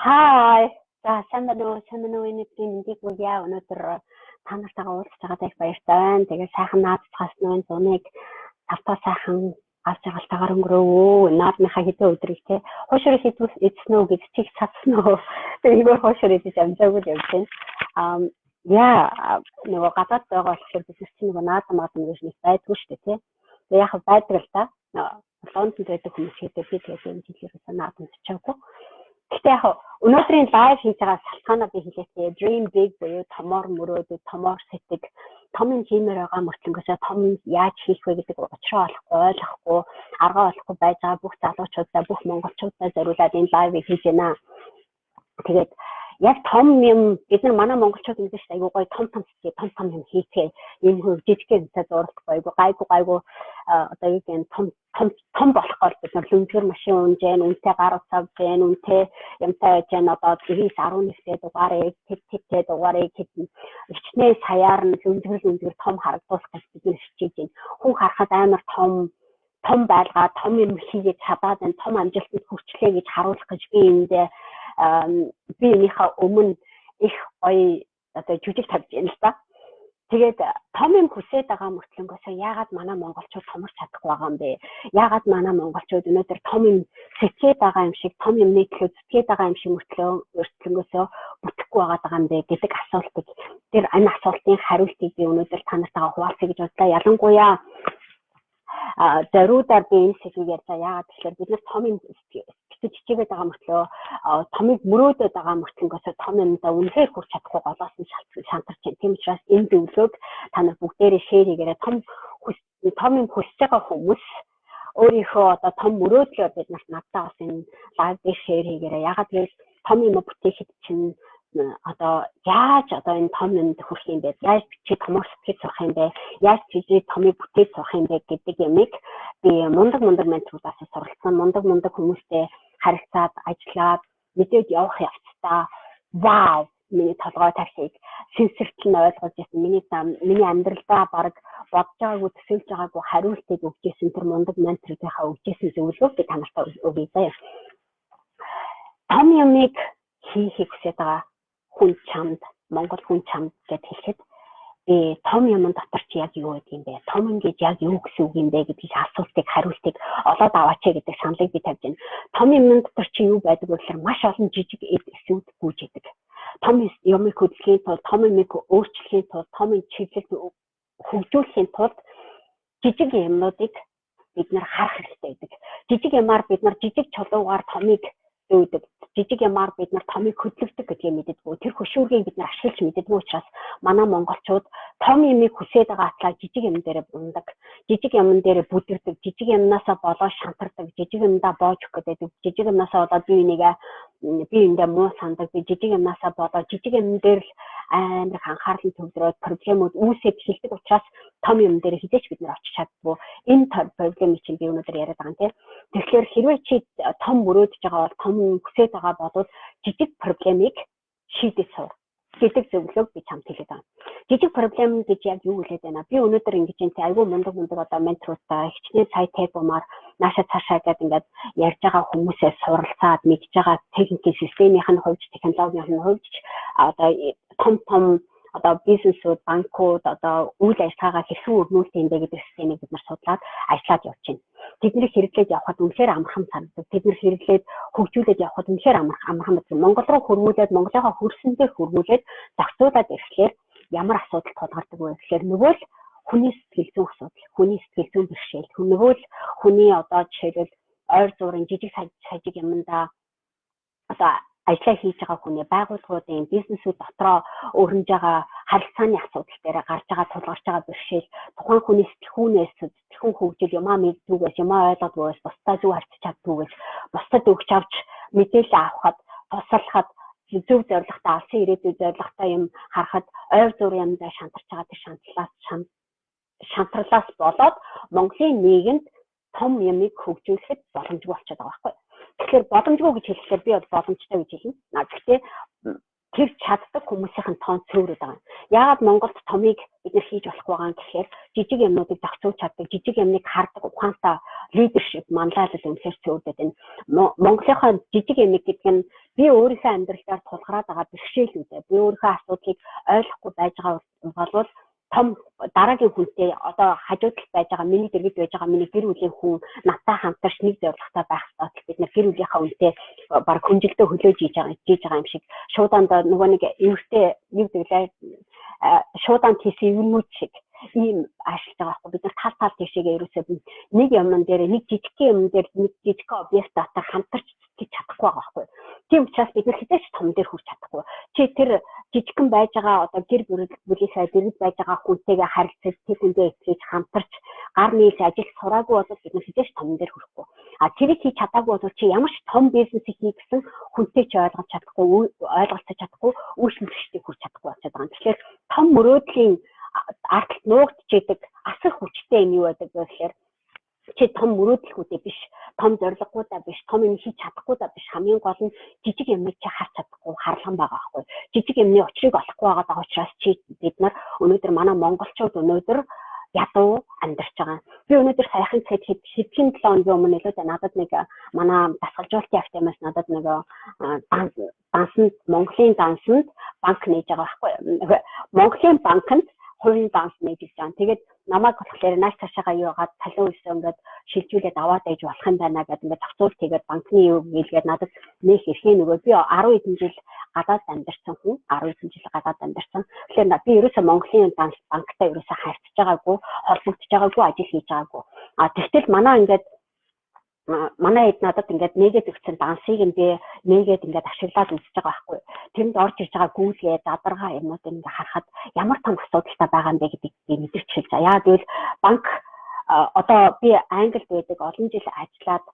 Hi. За сайн байна уу энэ мэндийг үгүйа өнөөдөр та нартайгаа уулзах цагаатай их баяртай байна. Тэгээ сайхан наацгаас нь зуныг автаа сайхан авч байгальтайгаар өнгөрөөвөө. Наадмынхаа хэдэн өдрийг те хуушрыг эзэн үү гэж чиг цацсан уу. Тэгээ хуушрыг эзэж амжаагүй л явж байна. Нөгөө гадаад байгаа болохоор бид чинь нөгөө наадам гэж нэг байдгүй шүү дээ те. Тэгээ яг байдаг л та. Лондонд байдаг хүмүүс хэвээр би тэгээд энэ жилийнхээ наадам очиагүй. Гэхдээ яг өнөөдрийн лайв хийж байгаа салтгаанаа би хэлээсэй. Dream big буюу томоор мөрөөдөд, томоор сэтг, том юм хиймээр байгаа мөртлөнгөөсөө том юм яаж хийх вэ гэдэг учраа ойлгохгүй, аргаа олохгүй байж байгаа бүх залуучуудаа, бүх монголчуудаа зориулаад энэ лайвыг хийж байна. Тэгээд яг том юм бид нар манай монголчууд ингэж айгуу гоё том юм хийхээ юм жижигхэн юмтай зурлахгүй гайгүй одоо юу гэх том болохоор бид нар лүнзгэр машин унж जैन үнтэй гар утсав जैन үнтэй юмтай जैन одоо 9-11-тэй дугаарыг тэт дугаарыг хичнээн саяар нь лүнзгэр том харагдуулах гэж бид нар хичээж байна. Хүн харахад амар том байлгаа том юм хийгээд чадаад энэ том амжилтанд хүрчлээ гэж харуулах гэж би эндээ би энийхээ өмнө их гоё одоо жүжиг тавьж байна л да. Тэгээд том юм хүсээд байгаа мөртлөнгөөсөө яагаад манай монголчууд томорч чадахгүй байгаа юм бэ? Яагаад манай монголчууд өнөөдөр том юм сэтгэхэд байгаа юм шиг том юмны төлөө зүтгээд байгаа юм шиг мөртлөнгөөсөө бүтэхгүй байгаа юм бэ гэдэг асуултыг тэр энэ асуултын хариултыг би өнөөдөр та нартайгаа хуваалцъя гэж бодлоо. Ялангуяа зориудаар би энэ сэдвийг ярьлаа. Яагаад тэгэхээр бид нар том юм чичээгээд байгаа мөртлөө томыг мөрөөдөд байгаа мөртлөнгөөсөө том юмдаа үнэхээр хүрч чадахгүй голоос нь шантарч байна. Тийм учраас энэ зөвлөгөөг та нар бүгдээрээ шеэр хийгээрэй. Том юм хүсэж байгаа хүмүүс өөрийнхөө одоо том мөрөөдлөөр бид нарт надтай бас энэ лайв дээр шеэр хийгээрэй. Яагаад гэвэл том юм бүтээхэд чинь одоо яаж одоо энэ том юмд хүрэх юм бэ? Яаж чи томор сэтгэж сурах юм бэ? Яаж чи томыг бүтээж сурах юм бэ гэдэг ямиг би мундаг менторудаас суралцсан. Мундаг хүмүүстэй харилцаад ажиллаад мэдээд явах явцдаа вау миний толгой тархийг сэнсэртэл нь ойлгож ирсэн. Миний амьдралдаа баг бодож байгаагүй төсөөлж байгаагүй хариултыг өгч ирсэн тэр мундаг менторынхаа өгч ирсэн зөвлөгөөг би та нартай өгье заяа. Том юмыг хийхийг хүсэж байгаа хүн чамд Монгол хүн чамд гэж хэлэхэд том юм дотор чи яг юу гэдэг юм бэ? Том юм гэж яг юу гэсэн үг юм бэ гэдгийг асуултыг хариултыг олоод аваач гэдэг саналыг би тавьж байна. Том юм дотор чи юу байдаг вэ гэхээр маш олон жижиг эсүүд гүйж идэг. Том юмыг хөдөлгөхийн тулд, том юмыг өөрчлөхийн тулд, том чиглэл хөгжүүлэхийн тулд жижиг юмнуудыг бид нар харах хэрэгтэй байдаг. Жижиг юмар бид нар жижиг чулуугаар томыг зөөдөг. Жижиг юмар бид нар томыг хөдөлгдөг гэдгийг мэддэггүй. Тэр хөшүүргийг бид нар ашиглаж мэддэггүй учраас манай монголчууд том юмыг хүсээд байгаа атлаа жижиг юм дээр ундаг. Жижиг юм дээр бүдэрдэг. Жижиг юмнасаа болоо шантардаг. Жижиг юмдаа боож өгөх гэдэг. Жижиг юмнасаа болоод би эндээ муу сандаг. Би жижиг юмнасаа болоо жижиг юм дээр л амар анхаарлын төвлөрөөд проблемууд үүсээд эхэлдэг учраас том юм дээр хизээч бид нар очиж чаддгүй. Энэ проблемыг чинь би өнөөдөр яриад байгаа юм тийм. Тэгэхээр хэрвээ чи том мөрөөдөж байгаа бол том хүсээд байгаа бол жижиг проблемыг шийдэж сур гэдэг зөвлөгөөг би чамд хэлээд байна. Жижиг проблем гэж яг юу хэлээд байна? Би өнөөдөр ингэж энэ айгүй мундаг одоо менторуудаа хичнээн сая тайпмаар наашаа цаашаа гэдэг ингээд ярьж байгаа хүмүүсээс суралцаад мэдж байгаа техникийн системийн хувьд технологийн хувьд одоо том одоо бизнесүүд, банкуд одоо үйл ажиллагаагаа хэрхэн өрнүүлэх юм бэ гэдэг системийг бид нар судлаад ажиллаад явж байна. Тэднийг хэрэглээд явхад үнэхээр амархан санагдав. Тэднийг хэрэглээд хөгжүүлээд явхад үнэхээр амархан байдаг. Монгол руу хөрвүүлээд, Монголынхаа хөрсөн дээр хөрвүүлээд зохицуулаад ирэхлээр ямар асуудал тулгардаг вэ гэхээр нөгөө л хүний сэтгэл зүйн асуудал, хүний сэтгэл зүйн бэрхшээл, нөгөө л хүний одоо жишээлбэл ойр зуурын жижиг сажиг юмдаа одоо ажиллаа хийж байгаа хүний байгууллагуудын бизнесүүд дотроо өрнөж байгаа харилцааны асуудал дээр гарч байгаа тулгарч байгаа бэрхшээл тухайн хүний сэтгүүнээс сэтгүүн хөгжил юмаа мэддгүйгээс юмаа ойлгодгүйгээс бусдаа зөв харьцаж чаддгүйгээс бусдад өгч авч мэдээлэл авахад туслахад зөв зорилготой алсын ирээдүйн зорилготой юм харахад ойр зуурын юмдаа шантарч байгаа тэр шантралаас болоод Монголын нийгэмд том юмыг хөгжүүлэхэд боломжгүй болчиход байгаа байхгүй. Тэгэхээр боломжгүй гэж хэлэхээр би бол боломжтой гэж хэлнэ. Гэхдээ тэр чаддаг хүмүүсийн тоон цөөрөд байгаа. Яагаад Монголд томыг бид нар хийж болохгүй байгаа гэхээр жижиг юмнуудыг зохицуулж чаддаг, жижиг юмныг хардаг ухаантай лидершип манлайлал үнэхээр цөөрдөд энэ Монголынхаа жижиг юмыг гэдэг нь би өөрийнхөө амьдралаар тулгараад байгаа бэрхшээлүүдээ би өөрийнхөө асуудлыг ойлгохгүй байж байгаа болвол том дараагийн хүнтэй одоо хажуудалд байж байгаа миний дэргэд байж байгаа миний гэр бүлийн хүн надтай хамтарч нэг зорилготой байх хэрэгтэй. Бид нар гэр бүлийнхаа үнэтэй баг хүнжилтөө хөлөөж хийж байгаа юм шиг шуудаанд нөгөө нэг эвэртэй юу гэвэл шуудаанд хийсэн юмнууд шиг ийм ашиглаж байгаа байхгүй. Бид нар тал тийшээгээ ерөөсөө нэг юмн дээр нэг жижиг юм дээр нэг жижиг объект дотор хамтарч хийж чадахгүй байгаа байхгүй. Тийм учраас бид нар хизээч том дээр хүрч чадахгүй. Чи тэр жижигхэн байж байгаа одоо гэр бүлийнхээ дэргэд байж байгаа хүнтэйгээ харилцаж тэр хүндээ итгэж хамтарч гар нийлж ажил сураагүй бол бид нар хизээч том дээр хүрэхгүй. А тэрийг хийж чадаагүй бол чи ямар ч том бизнесийг хий гэсэн хүнтэй ч ойлгож чадахгүй, ойлголцож чадахгүй, үйлчлэгчдийг хүрч чадахгүй болчиход байгаа. Тэгэхээр том мөрөөдлийн ардталт нуугдчихэдэг асар хүчтэй юм юу байдаг гэхээр чи том мөрөөдлөхүүдээ биш, том зорилгоудаа биш, том юм хийж чадахгүйдаа биш, хамгийн гол нь жижиг юмыг чи харж чадахгүй харлан байгаа байхгүй. Жижиг юмны учрыг олохгүй байгаа учраас чи бид нар өнөөдөр манай монголчууд өнөөдөр ядуу амьдарч байгаа. Би өнөөдөр саяхан хэдхэн 7 өдрийн өмнө илүү надад нэг манай дасгалжуулалтын актемаас надад нэг дансанд Монголын дансанд банк нээж байгаа байхгүй. Монголын банкнд хувийн данс нээж байгаа. Тэгээд намайг болохоор нааш цаашаага юу яагаад талын үсээ ингээд шилжүүлээд аваад ээж болох юм байна гэдэг ингээд зохицуулт хийгээд банкны юу гэлгээд надад нэх ирэхээ нөгөө би 10 хэдэн жил гадаад амьдарсан хүн 10 хэдэн жил гадаад амьдарсан. Тэгэхээр би ерөөсөө Монголын данс банктай ерөөсөө харьцаж байгаагүй, холбогдож байгаагүй, ажил хийж байгаагүй. Тэгтэл манай хэд надад ингээд нэгээд өгсөн дансыг би нэгээд ингээд ашиглаад үзэж байгаа байхгүй. Тэнд орж ирж байгаа гүйлгээ, задаргаа юмнууд ингээд харахад ямар том асуудалтай байгаа юм бэ гэдгийг би мэдэрч хэлж байгаа. Яа гэвэл банк одоо би Англид байдаг олон жил ажиллаад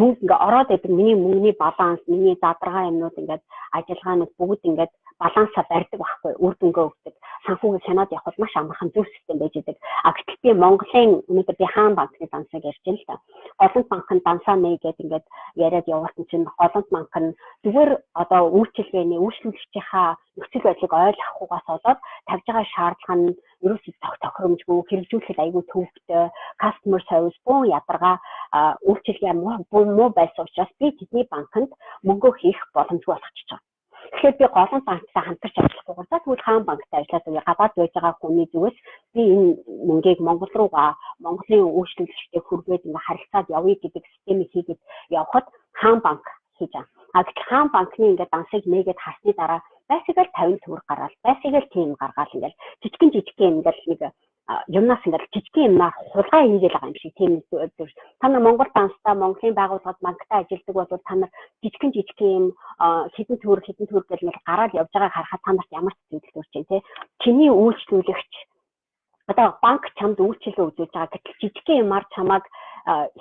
мөнгө ингээд ороод идэг миний мөнгөний баланс, миний задаргаа юмнууд ингээд ажиллагаанууд бүгд ингээд балансаа барьдаг байхгүй, үр дүнгээ өгдөг. Санхүүгийн санаад явахд маш амархан зөв систем байж идэг. Гэтэл би Монголын өнөөдөр би хаан банкны дансыг ярьж байна л да. Голланд банкнд дансаа нээгээд ингээд яриад явуулсан чинь Голланд банк нь зүгээр одоо үйлчилгээний үйлчлүүлэгчийнхаа нөхцөл байдлыг ойлгохгүйгаас болоод тавьж байгаа шаардлага нь ерөөсөө тохиромжгүй, хэрэгжүүлэхэд айгүй төвөгтэй, customer service буу ядаргаа үйлчилгээ муу байсан учраас би тэдний банкнд мөнгө хийх боломжгүй болгочихж байгаа. Тэгэхээр би Голланд банктай хамтарч ажиллахгүй. Тэгвэл хаан банктай ажиллаад үе гадаад байж байгаа хүний зүгээс би энэ мөнгийг Монгол руугаа Монголын үйлчлүүлэгчтэй хүргээд ингээ харилцаад явъя гэдэг системийг хийгээд явхад хаан банк хийж байгаа. Гэтэл хаан банкны ингээ дансыг нээгээд хасны дараа байсагаар 50 төгрөг гаргаад байсагаар тийм гаргаад ингээл жижигэн ингээл нэг юмнаас ингээл жижигэн юмнаар хулгай хийгээл байгаа юм шиг тийм зүйл. Та нар Монгол данстай Монголын байгууллагад банктай ажилладаг бол та нар жижигэн юм хэдэн төгрөг гэл нэг гараад явж байгааг харахад та нарт ямар ч зүйл төрж байна те. Чиний үйлчлүүлэгч одоо банк чамд үйлчлэл үзүүлж байгаа гэтэл жижигэн юмар чамайг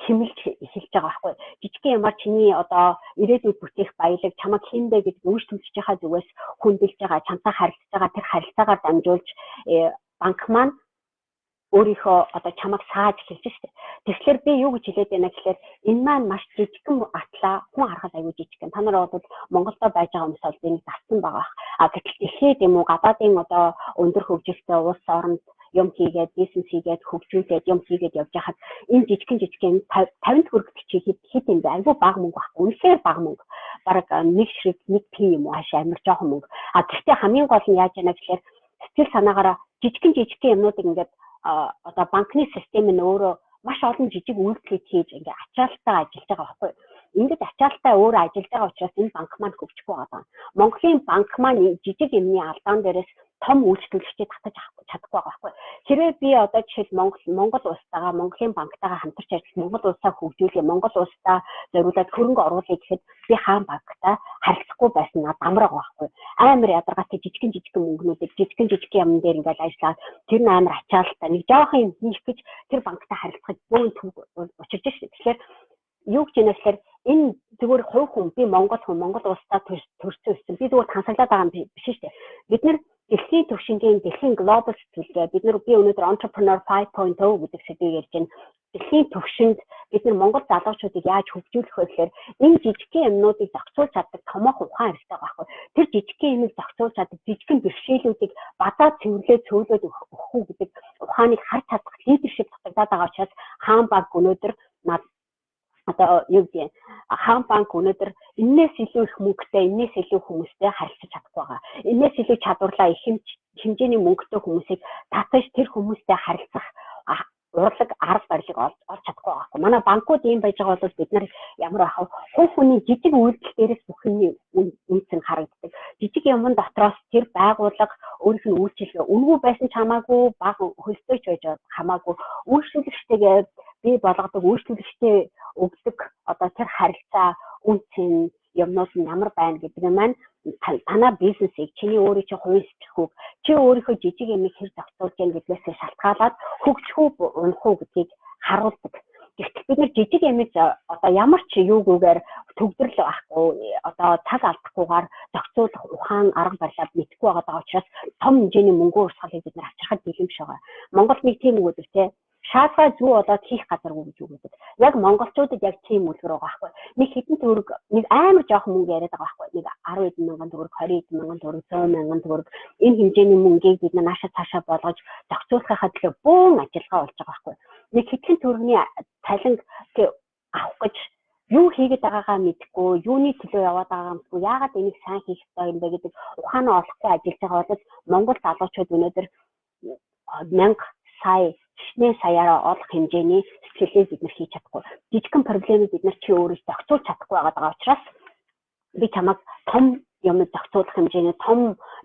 хэмэлж эхэлж байгаа байхгүй. Жижигэн юмар чиний одоо ирээдүйд бүтээх баялаг чамайг хинбэ гэдэг үйлчлүүлэгчийнхаа зүгээс хүндэлж байгаа, чамтай харилцаж байгаа тэр харилцаагаар дамжуулж банк маань өөрийнхөө одоо чамайг сааж хэлж штэ. Тэгэхээр би юу гэж хэлээд байна гэхээр энэ маань маш жижигхэн атлаа хүн харахад аюул жижигхэн. Та нар бол Монголдо байж байгаа хүмүүс бол энийг дассан байгаа. Гэтэл ихэд юм уу гадаадын одоо өндөр хөгжилтэй улс оронд юм хийгээд, бизнес хийгээд, хөгжүүлээд юм хийгээд явж хахад энэ жижигхэн 50 төгрөг хэд юм бэ? Аюул бага мөнгө байхгүй. Үнэхээр бага мөнгө. Бараг нэг ширхэг нэг пи юм уу хашаа амар жоохон мөнгө. Гэхдээ хамгийн гол нь яаж яана гэхээр сэтгэл санаагаараа жижигхэн юмнуудыг ингээд одоо банкны систем нь өөрөө маш олон жижиг үйлдэлүүд хийж ингээ ачаалтаа ажиллаж байгаа байхгүй. Ингээд ачаалтаа өөрөө ажиллаж байгаа учраас энэ банк маань хөгжихгүй байгаа. Монголын банк маань жижиг юмны алдаан дээрээс том үйлчлүүлэгчид татаж авах чадахгүй байгаа байхгүй. Хэрвээ би одоо жишээл Монгол улстайгаа Монголын банктайгаа хамтарч ажиллаж Монгол улсаа хөгжүүлээ, Монгол улстай зориулаад хөрөнгө оруулъя гэхэд би хаан банктай харилцахгүй байсан надад амар байгаа байхгүй. Амар ядаргаатай жижигхэн мөнгнүүдийг жижигхэн юм дээр ингээд ажиллаад тэр нь амар ачаалтаа нэг жоохон юм хийх гэж тэр банктай харилцахад бөөн учирч шээ. Тэгэхээр юу гэж юм гэхээр энэ зүгээр хувь хүн би Монгол улстай төрсөн өссөн. Би зүгээр тансаглаад байгаа юм биш шүү дээ. Бид нар дэлхийн түвшингийн дэлхийн глобал сэтгэлгээ би өнөөдөр entrepreneur 5.0 гэдэг сэдвийг ярьж байна. Дэлхийн түвшинд бид нар Монгол залуучуудыг яаж хөгжүүлэх вэ гэхээр энэ жижигхэн юмнуудыг зохицуулж чаддаг томоохон ухаан хэрэгтэй байгаа байхгүй. Тэр жижигхэн юмыг зохицуулж чаддаг жижигхэн бэрхшээлүүдийг бадаад цэвэрлээд цөөлөд өгөх үү гэдэг ухааныг харж чадах лидершип татагдаад байгаа учраас хаан банк өнөөдөр одоо юу гэдэг хаан банк өнөөдөр энээс илүү их мөнгөтэй, энээс илүү хүмүүстэй харилцаж чадахгүй байгаа. Энээс илүү чадварлаа их хэмжээний мөнгөтэй хүмүүсийг татаж тэр хүмүүстэй харилцах урлаг арга барилыг олж чадахгүй байгаа. Манай банкуд ийм байж байгаа бол бид нар ямар ахав хувь хүний жижиг үйлдэл дээрээс бүхний үнц нь харагддаг. Жижиг юмн дотроос тэр байгууллага өөрийнх нь үйлчлэгээ үнгүй байсан ч хамаагүй, бага хөлтөөч байж хамаагүй үйлчлүүлэгчтэйгээ бий болгодог, үйлчлүүлэгчтэй өгдөг одоо тэр харилцаа үнцэн юмнууд нь ямар байна гэдэг нь маань танаа бизнесийг чиний өөрийн чинь хувийн сэтгэхүйг чи өөрийнхөө жижиг юмыг хэр зохицуулж яах гэдгээс шалтгаалаад хөгжих үү унах уу гэдгийг харуулдаг. Гэхдээ бид нар жижиг юмыг одоо ямар ч юугүйгээр төгдрөл байхгүй одоо цаг алдахгүйгээр зохицуулах ухаан арга барилаа мэдгүй байгаа учраас том хэмжээний мөнгө урсгалыг бид нар авчрахад бэлэмш байгаа. Монгол нэг тийм үг үү те шаардлагаа зүү болоод хийх газаргүй гэж үг гэдэг. Яг монголчуудад яг тийм үлгэр байгаа байхгүй. Нэг хэдэн төгрөг нэг амар жоохон мөнгө яриад байгаа байхгүй. Нэг 10 мянган төгрөг, 20 мянган төгрөг, 100 мянган төгрөг энэ хэмжээний мөнгийг бид наашаа цаашаа болгож зохицуулахад тэгэхээр бөөн ажиллагаа болж байгаа байхгүй. Нэг хэдхэн төгрөгийн цалин авах гэж юу хийгээд байгаагаа мэдэхгүй, юуны төлөө яваад байгаагаа мэдэхгүй, яагаад энийг сайн хийх ёстой юм бэ гэдэг ухаанаа олохгүй ажиллаж байгаа бол Монгол залуучууд өнөөдөр 1000 сая 2 саяараа олох хэмжээний сэтгэлээ бид нар хийж чадахгүй. Жижигхэн проблемыг бид нар чи өөрөөс зохицуулж чадахгүй байгаа учраас би чамайг том юм зохицуулах хэмжээний том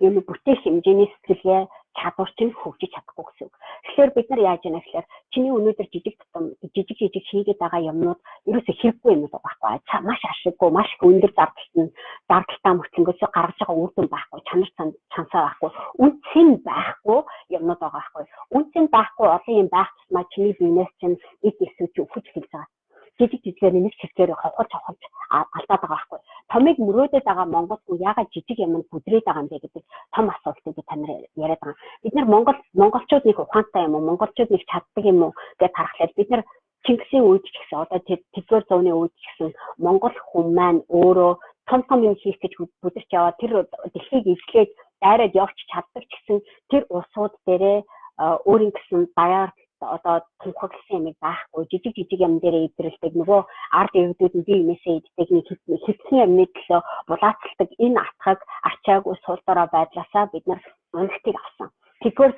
юм бүтээх хэмжээний сэтгэлгээ чадвар чинь хөгжиж чадахгүй гэсэн үг. Тэгэхээр бид нар яаж яана гэхээр чиний өнөөдөр жижиг хийгээд байгаа юмнууд ерөөсөө хэрэггүй юм байгаа байхгүй. Маш ашиггүй, маш өндөр зардалтай мөртлөнгөөс гаргаж байгаа үр дүн байхгүй, чанар цансаа байхгүй, үнцэн байхгүй юмнууд байгаа байхгүй. Үнцэн байхгүй олон юм байх тусмаа чиний бизнес чинь эд эсвэж өгч хэлж байгаа. Жижиггээр нэг чигээр хавхаж алдаад байгаа байхгүй. Томыг мөрөөдөд байгаа монголгүй яагаад жижиг юм бүдрээд байгаа юм бэ гэдэг том асуултыг би танаар яриад байгаа. Бид нар монголчууд нэг ухаантай юм уу? Монголчууд нэг чаддаг юм уу гэж харахад бид нар Чингисийн үед ч гэсэн одоо тэдгээр зууны үед ч гэсэн монгол хүн маань өөрөө том юм хийх гэж бүдэрч яваа тэр дэлхийг эзлээд дайраад явж чаддаг ч гэсэн тэр улсууд дээрээ өөрийн гэсэн даяар одоо тунхагласан юм байхгүй жижиг юм дээр идэвхтэй нөгөө ард иргэдүүд нь би юмээсээ иддэг нэг хэсгийн юмны төлөө булаацалдаг энэ атгаг ачаагүй сул дорой байдлаасаа бид нар уналтыг авсан. Тэгэхээр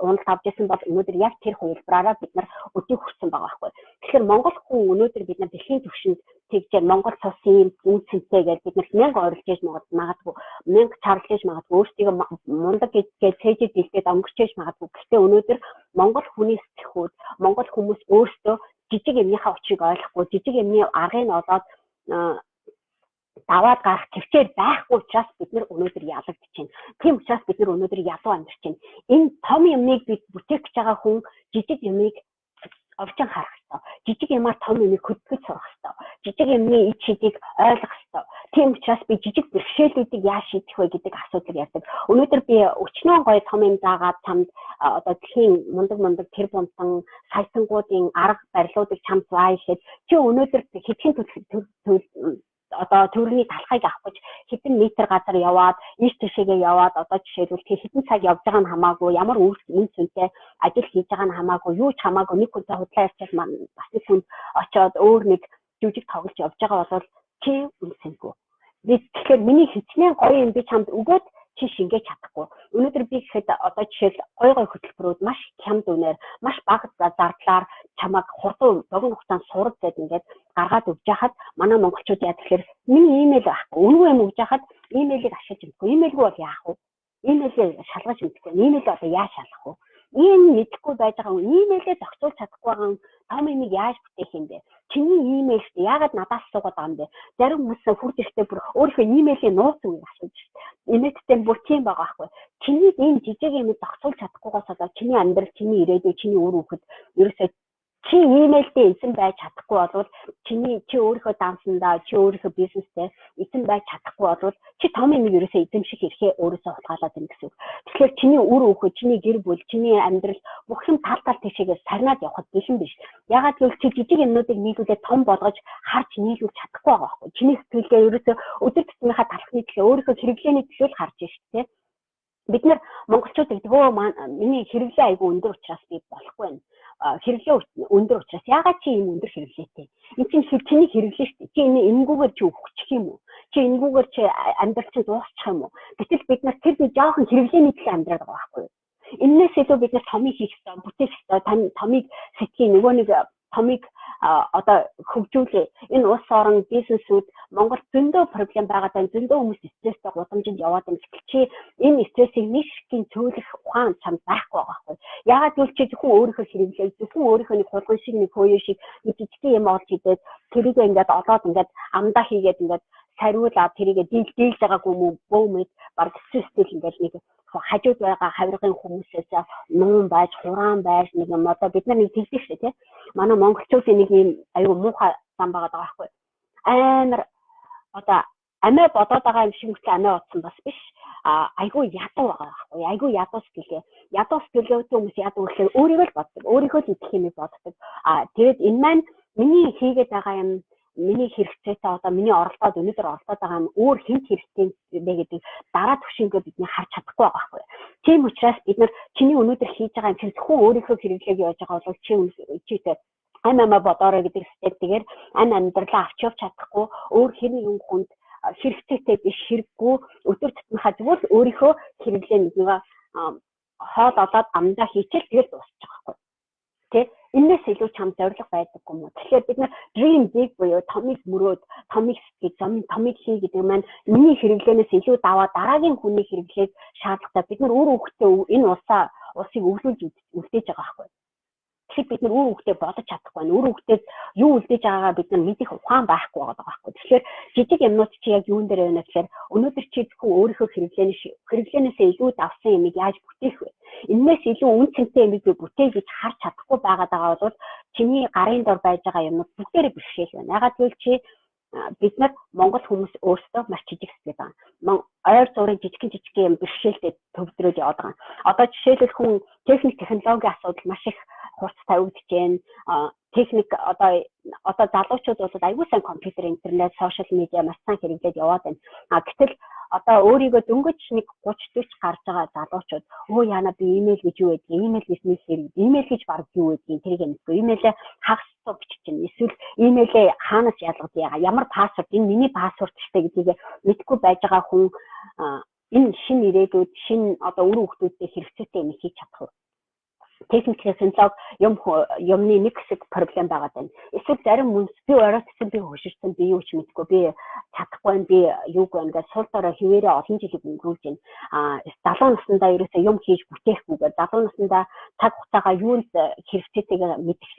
уналт авч ирсэн бол өнөөдөр яг тэр хувилбараараа бид нар өдөө хүрсэн байгаа байхгүй. Тэгэхээр монгол хүн өнөөдөр бид нар дэлхийн түвшинд тэгжээ монгол цусын үнцэнтэй гэж бид нар 1000 орилж ээж магадгүй 1000 чарлж ээж магадгүй өөрсдөө мундаг гэж цээжэд дэлгээд өнгөрч ээж магадгүй. Гэхдээ өнөөдөр монгол хүний сэтгэхүйд монгол хүмүүс өөрсдөө жижиг юмныхаа учрыг ойлгохгүй жижиг юмны аргыг олоод даваад гарах төвчээр байхгүй учраас бид нар өнөөдөр ялагдаж байна. Тийм учраас бид нар өнөөдөр ядуу амьдарч байна. Энэ том юмыг бид бүтээх гэж байгаа хүн жижиг юмыг овчон харах хэрэгтэй. Жижиг юмар том юмыг хөдөлгөж сурах хэрэгтэй. Жижиг юмны ич шидийг ойлгох хэрэгтэй. Тийм учраас би жижиг бэрхшээлүүдийг яаж шийдэх вэ гэдэг асуудал ярьдаг. Өнөөдөр би өчнөө гоё том юм заагаад чамд одоо дэлхийн мундаг тэр бунтан сайтангуудын арга барилуудыг чамд заа ихэд чи өнөөдөр хэдхэн одоо төрний талхайг авах гэж хэдэн метр газар яваад ийш тийшээгээ яваад одоо жишээлбэл хэдэн цаг явж байгаа нь хамаагүй ямар үн цэнтэй ажил хийж байгаа нь хамаагүй юу ч хамаагүй нэг хүнтэй худлаа ярьчихсан маань бас нэг хүнд очиод өөр нэг жүжиг тоглож явж байгаа бол чи үнцэнгүй. Тэгэхээр миний хичнээн гоё юм би чамд өгөөд чи шингээж чадахгүй. Өнөөдөр би гэхэд одоо жишээл гой хөтөлбөрүүд маш хямд үнээр маш бага зардлаар чамайг хурдан богино хугацаанд сурах гэдэг ингээд гаргаад өгч яхад манай монголчууд яа тэгэхээр миний имэйл байхгүй. Үнгүй юм өгч яхад имэйлийг ашиглаж өгөхгүй. Имэйлгүй бол яах вэ? Имэйлээ шалгаж өгөхгүй. Имэйл одоо яаж шалгах вэ? Ийм мэдэхгүй байж байгаа хүн имэйлээ зохицуулж чадахгүй байгаа том имийг яаж бүтээх юм бэ? Чиний имэйлд яагаад надаас суугаад байгаа юм бэ? Зарим хүмүүс хүрд ихтэй бүр өөрийнхөө имэйлээ нууц үгүй асууж байна. Инээдтэй бүр тийм байгаа байхгүй. Чиний ийм жижиг имийг зохицуулж чадахгүйгээс болоод чиний амьдрал, чиний ирээдүй, чиний үр хүүхэд ерөөсөө чи имэйлдээ эзэн байж чадахгүй бол чи өөрийнхөө даансандаа чи өөрийнхөө бизнестэй эзэн байж чадахгүй бол чи том юм ерөөсөө эзэмших эрхээ өөрөөсөө хулгайлаад байна гэсэн үг. Тэгэхээр чиний үр хүүхэд, чиний гэр бүл, чиний амьдрал бүх юм тал тийшээгээ сарнаад явахд бэлэн биш. Ягаад гэвэл чи жижиг юмнуудыг нийлүүлээд том болгож харж нийлүүлж чадахгүй байгаа байхгүй. Чиний сэтгэлгээ ерөөсөө өдөр тутмынхаа талхны төлөө өөрийнхөө хэрэглээний төлөө л харж байна шүү дээ. Бид нар монголчууд гэдэг миний хэрэглээ айгүй өндөр учраас би болохгүй байна. Хэрэглээ өндөр учраас ягаад чи ийм өндөр хэрэглээтэй? Энэ чинь чиний хэрэглээ шүү дээ. Чи энэгүүгээр чи өвчих юм уу? Чи энэгүүгээр чи амьдрал чинь дуусчих юм уу? Гэтэл бид нар тэр нэг жоохон хэрэглээний төлөө амьдраад байгаа байхгүй юу? Энээс илүү бид нар томыг хийх ёстой, бүтээх ёстой. Томыг сэтгэхийн нөгөө нэг томыг одоо хөгжүүлээ. Энэ улс орон бизнесүүд Монгол зөндөө проблем байгаа тань зөндөө хүмүүс стресстэй гудамжинд яваад байна. Чи энэ стрессийг нийшхийн цөөлөх ухаан чамд байхгүй байгаа байхгүй. Ягаад гэвэл чи зөвхөн өөрийнхөө хэрэглээ, зөвхөн өөрийнхөө нэг хулгай шиг нэг хөөе шиг жижигхэн юм олж идээд тэрийг ингээд олоод ингээд амдаа хийгээд ингээд сариулаад тэрийг дийлж байгаагүй юм уу бөөмэд баг стресстэй ингээд нэг хажууд байгаа хавиргын хүмүүсээс нуун байж, хураан байж нэг юм одоо бид нар нэг хэлдэг шүү дээ. Манай монголчуудын нэг юм аюу муухай зам байгаа байхгүй. Амар одоо амиа бодоод байгаа юм шиг мөртлөө амиа утсан бас биш. Айгүй ядуу байгаа байхгүй. Айгүй ядуу сэтгэлгээ. Ядуу сэтгэлгээтэй хүмүүс ядуу гэхээр өөрийгөө л боддог. Өөрийгөө л идэх юм боддог. Тэгээд энэ маань миний хийгээд байгаа юм миний хэрэгцээтэй одоо миний оролдоод өнөөдөр оролдоод байгаа юм өөр хэн хэрэгтэй бэ гэдэг дараа түвшингээ бидний харж чадахгүй байгаа байхгүй. Тийм учраас бид нар чиний өнөөдөр хийж байгаа юм чинь зөвхөн өөрийнхөө хэрэглээг яаж байгаа бол читэй амиа бодорой гэдэг сэтгэлээр амьдралаа авч явж чадахгүй өөр хэн нэгэн хүнд хэрэгцээтэй биш хэрэггүй өдөр тутмынхаа зүгээр өөрийнхөө хэрэглээ нэг хоол олоод амдаа хийчихэл тэгэл дуусчих байхгүй. Тэ энэс илүү чам зориг байдаггүй юм уу? Тэгэхээр бид нар dream big буюу томыг мөрөөд, томыг сэтгэж, томыг хий гэдэг маань миний хэрэглэнээс илүү даваа дараагийн хүний хэрэглээд шаардлагатай. Бид нар өөр хүүхдээ энэ улсыг өвлүүлж үлдээж байгаа байхгүй. Тэгэхээр бид нар өөр хүүхдээ бодож чадахгүй байна. Өөр хүүхдээ юу үлдээж байгаагаа бид нар мэдэх ухаан байхгүй байгаа байхгүй. Тэгэхээр жижиг юмнууд чи яг юун дээр байна гэхээр өнөөдөр чи зөвхөн өөрийнхөө хэрэглэнээс илүү давсан юмыг яаж бүтээх вэ? Энээс илүү үн цэнтэй юмыг бүтээх гэж харж чадахгүй байгаа бол чиний гарын дор байж байгаа юмнууд бүгдээрээ бэрхшээл байна. Ягаад гэвэл чи бид нар монгол хүмүүс өөрсдөө маш жижиг сэтгэл байна. Ойр зургийн жижиг юм бэрхшээлтэй төвдрөөд яваад байгаа. Одоо жишээлбэл хүн техник технологийн асуудал маш их хурц тавигдж байна. Техник одоо залуучууд бол аюул сан компьютер, интернет, сошиал медиа маш сайн хэрэглээд яваад байна. Гэтэл одоо өөрийгөө дөнгөж нэг 30-40 гарч байгаа залуучууд яана би имэйл гэж юу гэдэг, имэйл бизнес хэрэг, имэйл гэж баг юу гэдэг тэрийг мэдгүй. Имэйлээ хагас бичиж чинь эсвэл имэйлээ хаанаас ялгадъя, ямар пассворд, энэ миний пассворд гэхтэй гэдгийг мэдгүй байж байгаа хүн энэ шинэ ирээдүйд шинэ одоо үр хүүхдүүдтэй хэрэгцээтэй юм хийж чадах. Техник технологи юмны нэг хэсэг проблем байгаа даа. Эсвэл зарим хүмүүс би оройтсан би хөшөрсөн би юу ч мэдгүй би чадахгүй би юуг байна гэж сул дорой хിവэрэ олон жилиг өнгөрүүлж байна. Залуу наснда ерөөсөө юм хийж бүтээхгүйгээр залуу наснда цаг хугацаагаа юунд хэрэгцээтэйг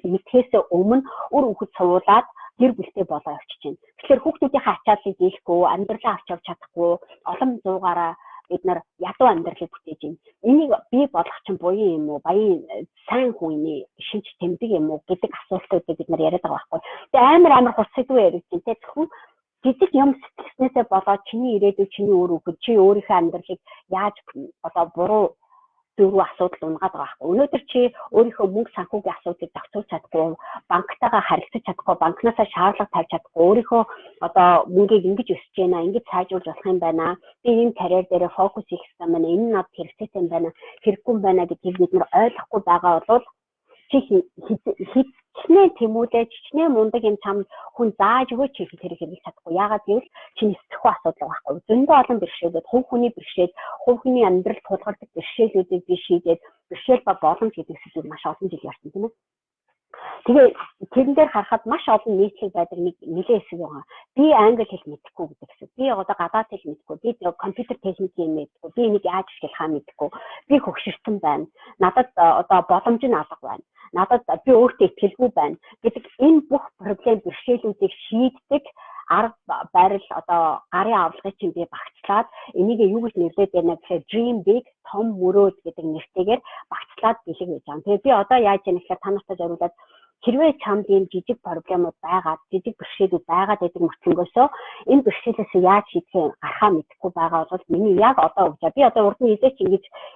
мэдхээс өмнө үр хүүхэд суулаад гэр бүлтэй болоо явчих чинь. Тэгэхээр хүүхдүүдийнхээ ачааллыг дийлэхгүй, амьдралаа авч явж чадахгүй, олон зуугаараа бид нар ядуу амьдралыг бүтээж байна. Энийг бий болгох чинь буян юм уу? Баян сайн хүний шинж тэмдэг юм уу гэдэг асуултуудыг бид нар яриад байгаа байхгүй. Тэгээ амар хуцсаггүй яригдэн. Тэгээ зөвхөн жижиг юм сэтгэснээсээ болоод чиний ирээдүйд чиний өөр хүүхэд чи өөрийнхөө амьдралыг яаж одоо буруу дөрвөн асуудал унгаад байгаа байхгүй. Өнөөдөр чи өөрийнхөө мөнгө санхүүгийн асуудлыг зохицуулж чадахгүй, банктайгаа харилцаж чадахгүй, банкнасаа шаардлага тавьж чадахгүй, өөрийнхөө одоо мөнгийг ингэж өсөж байна, ингэж сайжруулж болох юм байна. Би энэ карьер дээр фокус хийх хэрэгтэй байна. Энэ над хэрэгцээтэй юм байна, хэрэггүй юм байна гэдгийг бид нар ойлгохгүй байгаа бол чи хичнээн тэмүүлээ, хичнээн мундаг юм чам хүн зааж өгөөч чи тэрийг хэрэглэж чадахгүй. Яагаад гэвэл чиний сэтгэхүй асуудал байхгүй. Зөндөө олон бэрхшээлүүд, хувь хүний бэрхшээл, хувь хүний амьдралд тулгардаг бэрхшээлүүдийг би шийдээд бэрхшээл ба боломж гэдэг зүйлийг маш олон жил ярьсан тийм ээ. Тэгээ тэрэн дээр харахад маш олон нийтлэг байдаг нэг нэлээд хэсэг байгаа. Би англи хэл мэдэхгүй гэдэг хэсэг. Би одоо гадаад хэл мэдэхгүй. Би компьютер техникийн мэдэхгүй. Би энийг яаж ашиглахаа мэдэхгүй. Би хөгшөрсөн байна. Надад одоо боломж нь алга байна. Надад би өөртөө итгэлгүй байна гэдэг энэ бүх проблем бэрхшээлүүдийг шийддэг арга барил одоо гарын авлагыг чинь би багцлаад энийг юу гэж нэрлэдэг байна гэхээр dream big том мөрөөд гэдэг нэртэйгээр багцлаад бэлэг байж байгаа. Тэгээ би одоо яаж яах гэхээр та нартай зориулаад Хэрвээ чамд ийм жижиг проблемууд байгаад, жижиг бэрхшээлүүд байгаад байдаг мөртлөнгөөсөө энэ бэрхшээлээс яаж шийдэхээ гарахаа мэдэхгүй байгаа бол миний яг одоо үгжээ. Би одоо урд нь идэж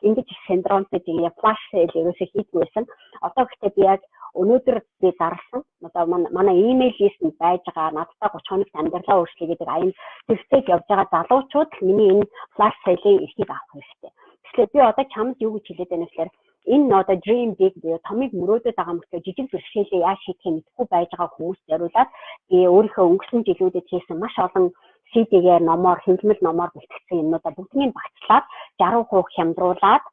ингэж синдромтэй яг флаш сейл ерөөсөө хийдгүй байсан. Одоо гэхдээ би яг өнөөдөр би зарласан. Одоо манай имэйл лист байж байгаа надтай 30 хоногт амьдралаа өөрчлөе гэдэг аян зэрэгцээд явж байгаа залуучууд миний энэ флаш сейлийн эрхийг авах хэрэгтэй. Тэгэхээр би одоо чамд юу гэж хэлээд байна вэ гэхээр энэ одоо dream big буюу томыг мөрөөдөд байгаа мөртөө жижиг бэрхшээлээ яаж шийдэхээ мэдэхгүй байж байгаа хүмүүс зориулаад би өөрийнхөө өнгөрсөн жилүүдэд хийсэн маш олон CD-гээр номоор хэвлэмэл номоор бэлтгэсэн юмнуудаа бүгднийг багцлаад 60% хямдруулад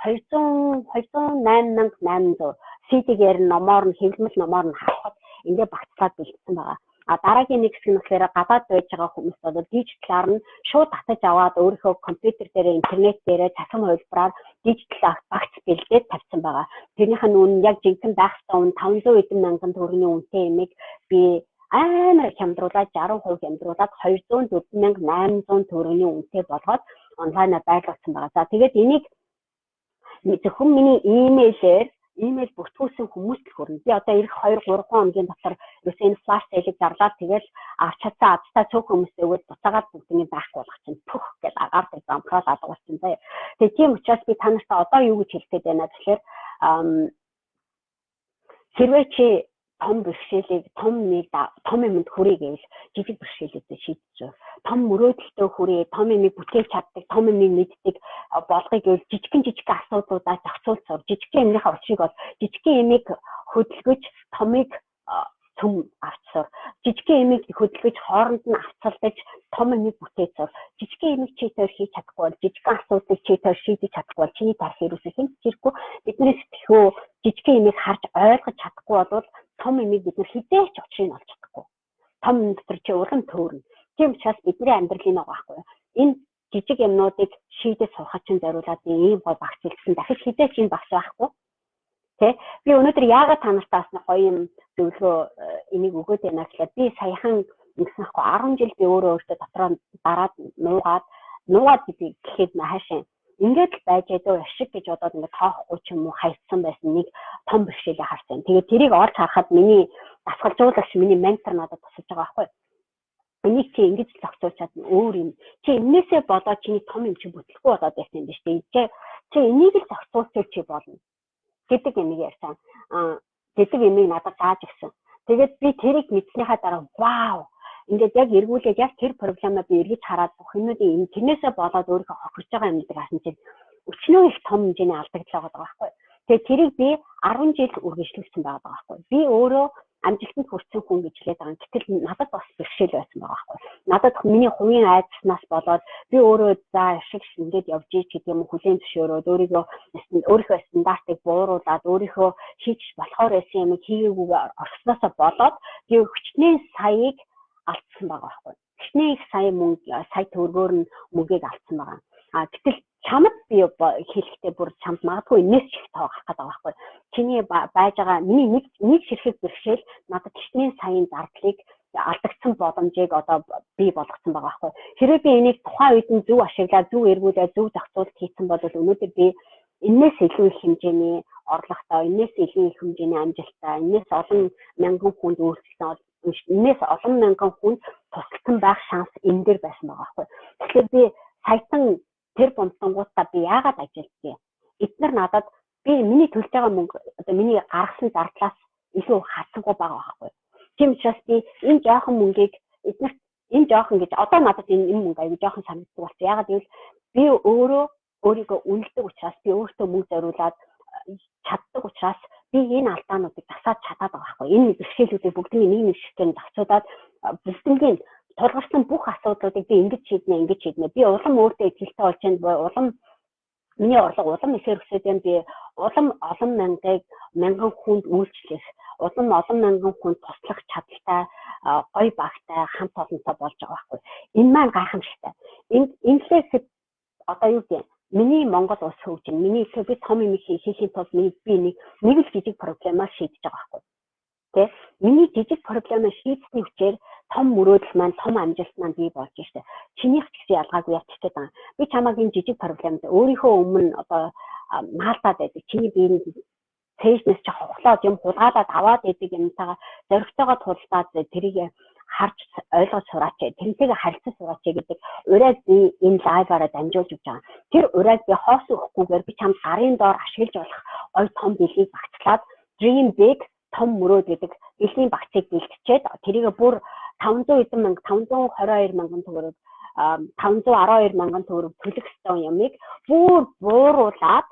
208,800 CD-гээр номоор нь хэвлэмэл номоор нь харахад ингээ багцлаад бэлтгэсэн байгаа. Дараагийн нэг хэсэг нь болохоор гадаад байж байгаа хүмүүс бол дижиталар нь шууд татаж аваад өөрийнхөө компьютер дээр интернет дээр цахим хувилбараар дижитал багц бэлдээд тавьсан байгаа. Тэрнийх нь үн яг жинхэнэ байх ёстой үн 500 эдэн мянган төгрөгийн үнэтэй юмыг би амар хямдруулаад 60% хямдруулаад 204,800 төгрөгийн үнэтэй болгоод онлайнаар байлгасан байгаа. За тэгээд энийг зөвхөн миний имэйл бүртгүүлсэн хүмүүст л хүрнэ. Би одоо ирэх 2-3 хоногийн дотор ерөөсөө энэ флаш сейлийг зарлаад тэгэл авч чадсан азтай цөөх хүмүүсээ өгөөд буцаагаад бүгднийг байхгүй болгох чинь пүх гэж агаартай замхаад адгуулсан заяа. Тэгээ тийм учраас би та нартай одоо юу гэж хэлэх гээд байна гэхээр хэрвээ чи том бэрхшээлийг том юмд хүрээ гэвэл жижиг бэрхшээлүүдээ шийдэж том мөрөөдөлтөө хүрээ, том юмыг бүтээх чаддаг, том юмыг мэддэг болгоё гэвэл жижигхэн асуудлуудаа зохицуулсаар жижигхэн юмныхаа учрыг бол жижигхэн юмыг хөдөлгөж томыг цөм авцсаар жижигхэн юмыг хөдөлгөж хооронд нь авцалдаж том юмыг бүтээсээр жижигхэн юмыг чийгээр хийж чадахгүй бол жижигхэн асуудлыг чийгээр шийдэж чадахгүй бол чиний тарих ерөөсөө хэн чирхгүй бидний сэтгэхөө жижигхэн юмыг харж ойлгож чадахгүй бол том юмыг бид хизээч учрыг олж чадахгүй. Том юм дотор чи улам төөрнө. Тийм учраас бидний амьдралын нэг байхгүй. Энэ жижиг юмнуудыг шийдэж сурахад чинь зориулаад ийм гой багц хэлсэн. Дахиж хизээч энэ багц байхгүй. Тэ би өнөөдөр яагаад та нартай бас гоё юм зөвлөгөө энийг өгөөд байна гэхээр би саяхан ингэсэн аахгүй 10 жил би өөртөө дотроо дараад нуугаад би гэхэд хаашаа ингээд л байж байгаа ашиг гэж бодоод ингээд тоохгүй ч юм уу хайцсан байсан нэг том бэрхшээлээ харсан. Тэгээд тэрийг олж харахад миний дасгалжуулагч миний ментор надад тусалж байгаа байхгүй. Энийг чи ингэж зохицуулж чадна өөр юм. Чи энээсээ болоод чиний том юм чи бүтлэхгүй болоод байсан юм биш үү? Чи энийг л зохицуулчих чи болно гэдэг юм ярьсан. Гэдэг юмыг надад зааж өгсөн. Тэгээд би тэрийг мэдснийхаа дараа вау ингээд яг эргүүлээд яг тэр проблемаа би эргэж хараад бүх юмнуудын тэрнээсээ болоод өөрийнхөө хохирж байгаа юмдаг хасан чинь өчнөө их том хэмжээний алдагдал байгаа байхгүй. Тэгээд тэрийг би 10 жил үргэлжлүүлсэн байгаа байхгүй. Би өөрөө амжилтанд хүрсэн хүн гэж хэлээд байгаа. Гэтэл надад бас бэрхшээл байсан байгаа байхгүй. Надад миний хувийн айдснаас болоод би өөрөө за ашиг ингээд явж ич гэдэг юм хүлээн зөвшөөрөөд өөрийнхөө стандартыг бууруулад өөрийнхөө хийж болохоор байсан юм хийгээгүй орсноосоо болоод би хүчнээ саяыг алдсан байгаа байхгүй. Эхний их сая төгрөгөөр нь мөнгөийг алдсан байгаа. Гэтэл чамд би хэлэхдээ бүр чамд магадгүй энэс ч их тоо гарах гэдэг байгаа байхгүй. Чиний байж байгаа миний нэг ширхэг бэрхшээл надад эхний саяын зардлыг алдагдсан боломжийг одоо бий болгосон байгаа байхгүй. Хэрвээ би энийг тухайн үед нь зөв ашиглаад зөв эргүүлээд зөв зохицуулт хийсэн бол өнөөдөр би энэс илүү их хэмжээний орлоготой, энэс илүү их хэмжээний амжилттай, энэс олон мянган хүнд үйлчлэн энэс олон мянган хүнд тусалсан байх шанс энэ дээр байсан байгаа байхгүй. Тэгэхээр би саяхан тэр бомцонгуудаа би яагаад ажилладаг? Эдгээр надад би миний төлж байгаа мөнгө одоо миний гаргасан зардлаас илүү хасангүй байгаа байхгүй. Тийм учраас би энэ жоохон мөнгийг эдгээр энэ жоохон гэж одоо надад энэ мөнгө аягүй жоохон санагддаг болсон. Яагаад гэвэл би өөрийгөө үнэлдэг учраас би өөртөө мөнгө зориулаад чаддаг учраас би энэ алдаануудыг дасаад чадаад байгаа байхгүй. Энэ бэрхшээлүүдийг бүгднийг нэг шигтэн зохицуулаад бүгднийг тулгарсан бүх асуудлуудыг би ингэж шийднэ. Би улам өөртөө итгэлтэй болж байна. Улам миний орлого улам ихэр өсөж байна. Би улам олон мянган хүнд үйлчлэх, улам олон мянган хүнд туслах чадaltaй, гоё багтай, хамт олонтой болж байгаа байхгүй. Энэ маань гайхамшигтай. Инфляцид одоо юу гэдэг миний Монгол улс хөгжин, миний би том юм хийхийн тулд би нэг л жижиг проблемаа шийдэж байгаа байхгүй. Тэ? Миний жижиг проблемаа шийдсэний хүчээр том мөрөөдөл маань, том амжилт маань бий болж штэ. Чинийх ч гэсэн ялгаагүй ячдаг байгаа. Би чамайг энэ жижиг проблемд өөрийнхөө өмнө одоо маалтаад байдаг. Чиний биеийн цээжнээс ч хуглаад юм хулгайлаад аваад идэг юмтайгаа зоригтойгоо тулдаад тэрийг харж ойлгож сураач. Тэрнтэйгээ харилцаж сураач гэдэг урайг би энэ лайваараа дамжуулж өгч байгаа. Тэр урайг би хоос өгөхгүйгээр би чамд гарын доор ашиглаж болох ой том бэлгийг багцлаад dream big том мөрөөд гэдэг бэлгийн багцыг бэлтжээд тэрийг бүр 500 эдэн мянга 522 мянган төгрөг 512 мянган төгрөг төлөх ёстой юмыг бүр бууруулад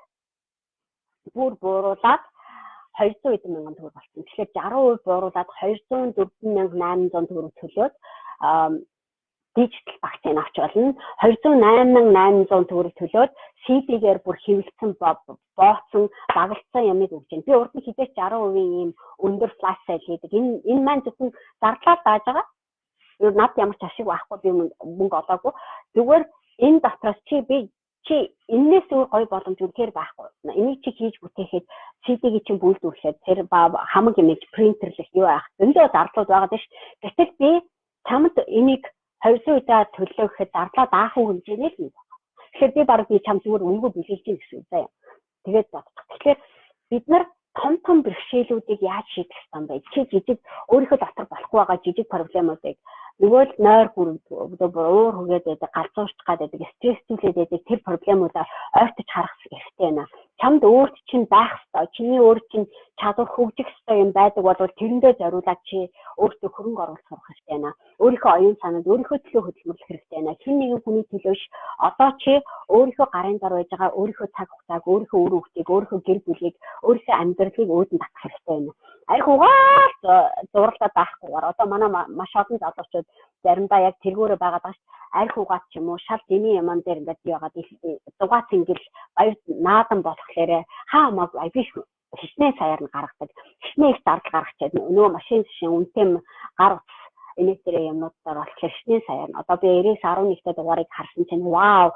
200 эдэн мянган төгрөг болсон. Тэгэхээр 60% бууруулад 204,800 төгрөг төлөөд дижитал вакцины авч болно. 208,800 төгрөг төлөөд CD-гээр бүр хэвлэлсэн бооцсон багалцсан ямыг өгч байна. Би урд нь хизээч 60% ийм өндөр флаш сайл хийдэг. Энэ маань зөвхөн зардлаар дааж байгаа. Юу над ямар ч ашиг байхгүй би мөнгө олоогүй. Зүгээр энэ дотроос чи энэс өөр гоё боломж үнэхээр байхгүй. Энийг чи хийж бүтээхэд CD-г чинь бүлдүүлэхэд тэр хамаг имиж принтерлэх юу байх. Зөндөө зардлууд байгаа даа ш. Гэтэл би чамд энийг 200 удаа төлөөхэд зарлаа даах хэмжээний л юм байна. Тэгэхээр би баг би чам зүгээр үнэгүй бэлгэлж гин гэсэн үг заяа. Тэгээд тэгэхээр бид нар том бэрхшээлүүдийг яаж шийдэх ёстой юм бэ? Чи жижиг өөрийнхөө дотор болохгүй байгаа жижиг проблемуудыг нөгөө л нойр хүрээд уур хүрээд байдаг, галзуурч гад байдаг, стресстүүлээд байдаг тэр проблемуудаа ойртож харах хэрэгтэй байна. Чамд өөрт чинь байх ёстой. Чиний өөр чинь чадвар хөгжих ёстой юм байдаг бол тэрэндээ зориулаад чи өөртөө хөрөнгө оруулах сурах хэрэгтэй байна. Өөрийнхөө оюун санаанд өөрийнхөө төлөө хөдөлмөрлөх хэрэгтэй байна. Хэн нэгэн хүний төлөөш одоо чи өөрийнхөө гарын дор байж байгаа өөрийнхөө цаг хугацааг, өөрийнхөө үр хөвгтийг, өөрийнхөө гэр бүлийг, өөрийнхөө амьдралыг өөдөнд татах хэрэгтэй байна. Айхуугаар зурлаад байхгүйгээр одоо манай маш олон залуучууд заримдаа яг тэргүүрээ байгаад байгаа ш. Айхуугаад ч юм уу шал дэмий юман дээр ингээд яагаад дугаац ингээл баяр наадан болохлээрээ хаамаагүй би хичнээн саяар нь гаргадаг. Хичнээн их зардал гаргачаад нөгөө машин шин үнэтэй гар утас энэтэрэ юмнуудаар болохоор хичнээн саяар нь одоо би 90-11-т дугаарыг харсан чинь вау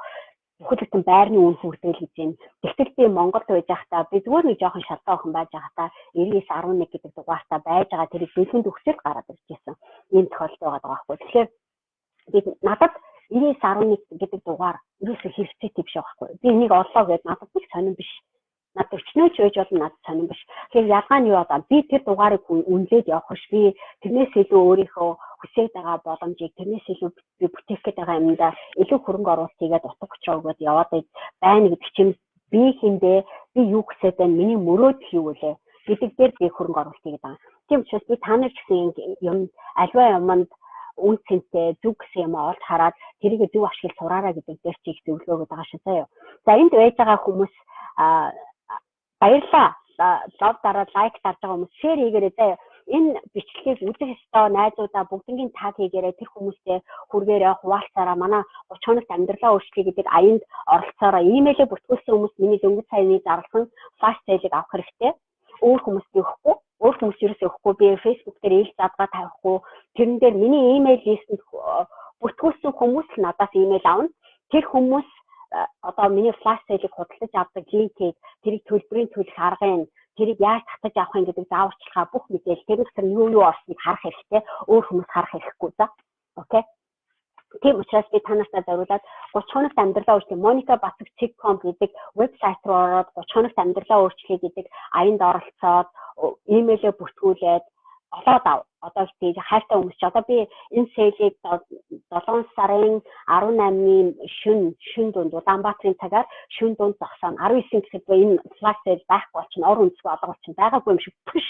бүхэлдэн байрны үн хүртэл гэж юм. Тэгтэл би Монголд байж байхдаа би зүгээр нэг жоохон шалтгаан охин байж байхдаа 99-11 гэдэг дугаартаа байж байгаа тэрийг бэлгэнд өгсөд гараад ирчихсэн. Ийм тохиолдол байгаа байхгүй. Тэгэхээр би надад 99-11 гэдэг дугаар ерөөсөө хэрэгцээтэй биш байхгүй. Би энийг оллоо гэдээ надад нэг сонирн биш. Надад өчнөөч байж болно надад сонирн биш. Тэгэхээр ялгаа нь юу одоо би тэр дугаарыг үнэлээд явах биш. Би тэрнээс илүү өөрийнхөө хүсэж байгаа боломжийг тэрнээс илүү би бүтээх гээд байгаа юмдаа илүү хөрөнгө оруулалт хийгээд утга учраа өгөөд яваад байна гэдэг чинь би хиндэ би юу хүсэж байна миний мөрөөдөл юу вэ гэдэг дээр би хөрөнгө оруулалт хийгээд байгаа. Тийм учраас би та нар гэсэн юм альва юмд үн цэнтэй зүг гэсэн юм олж хараад тэрийг зөв ашиглаж сураараа гэдэг дээр чи их зөвлөгөө өгöd байгаа шүү заяа. За энд байж байгаа хүмүүс баярлалаа. Лав дараа лайк дарж байгаа хүмүүс шеэр хийгээрэй заяа. Энэ бичлэгийг үзэх ёстой найзуудаа бүгднийг таг хийгээрэй тэр хүмүүстэй хүргээрэй хуваалцаараа манай 30 хоногт амьдралаа өөрчлөе гэдэг аянд оролцоороо имэйлээ бүртгүүлсэн хүмүүс миний дөнгөж саяны зарласан флаш сэйлийг авах хэрэгтэй. Өөр хүмүүс өгөхгүй. Өөр хүмүүс ерөөсөө өгөхгүй. Би Facebook дээр ил задгаа тавихгүй. Тэрэн дээр миний имэйл листэнд бүртгүүлсэн хүмүүс л надаас имэйл авна. Тэр хүмүүс одоо миний флаш сэйлийг худалдаж авдаг линкийг тэрийг төлбөрийн төлөх аргыг тэрийг яаж татаж авах юм гэдэг зааварчилгаа бүх мэдээлэл тэр дотор юу орсныг харах хэрэгтэй. Өөр хүмүүс харах хэрэггүй за. Окей. Тийм учраас би та нартай зориулаад 30 хоногт амьдралаа өөрчлөе Моника Батцэг.com гэдэг вебсайт руу ороод 30 хоногт амьдралаа өөрчлөе гэдэг аянд оролцоод имэйлээ бүртгүүлээд олоод ав. Одоо тийм хайртай хүмүүс ч одоо би энэ сэйлийг 7 сарын 18-ны шөнө дунд Улаанбаатарын цагаар шөнө дунд зогсоно. 19 гэхэд энэ флаш сэйл байхгүй болчихно. Ор үндэсгүй олго болчихно. Байгаагүй юм шиг пүш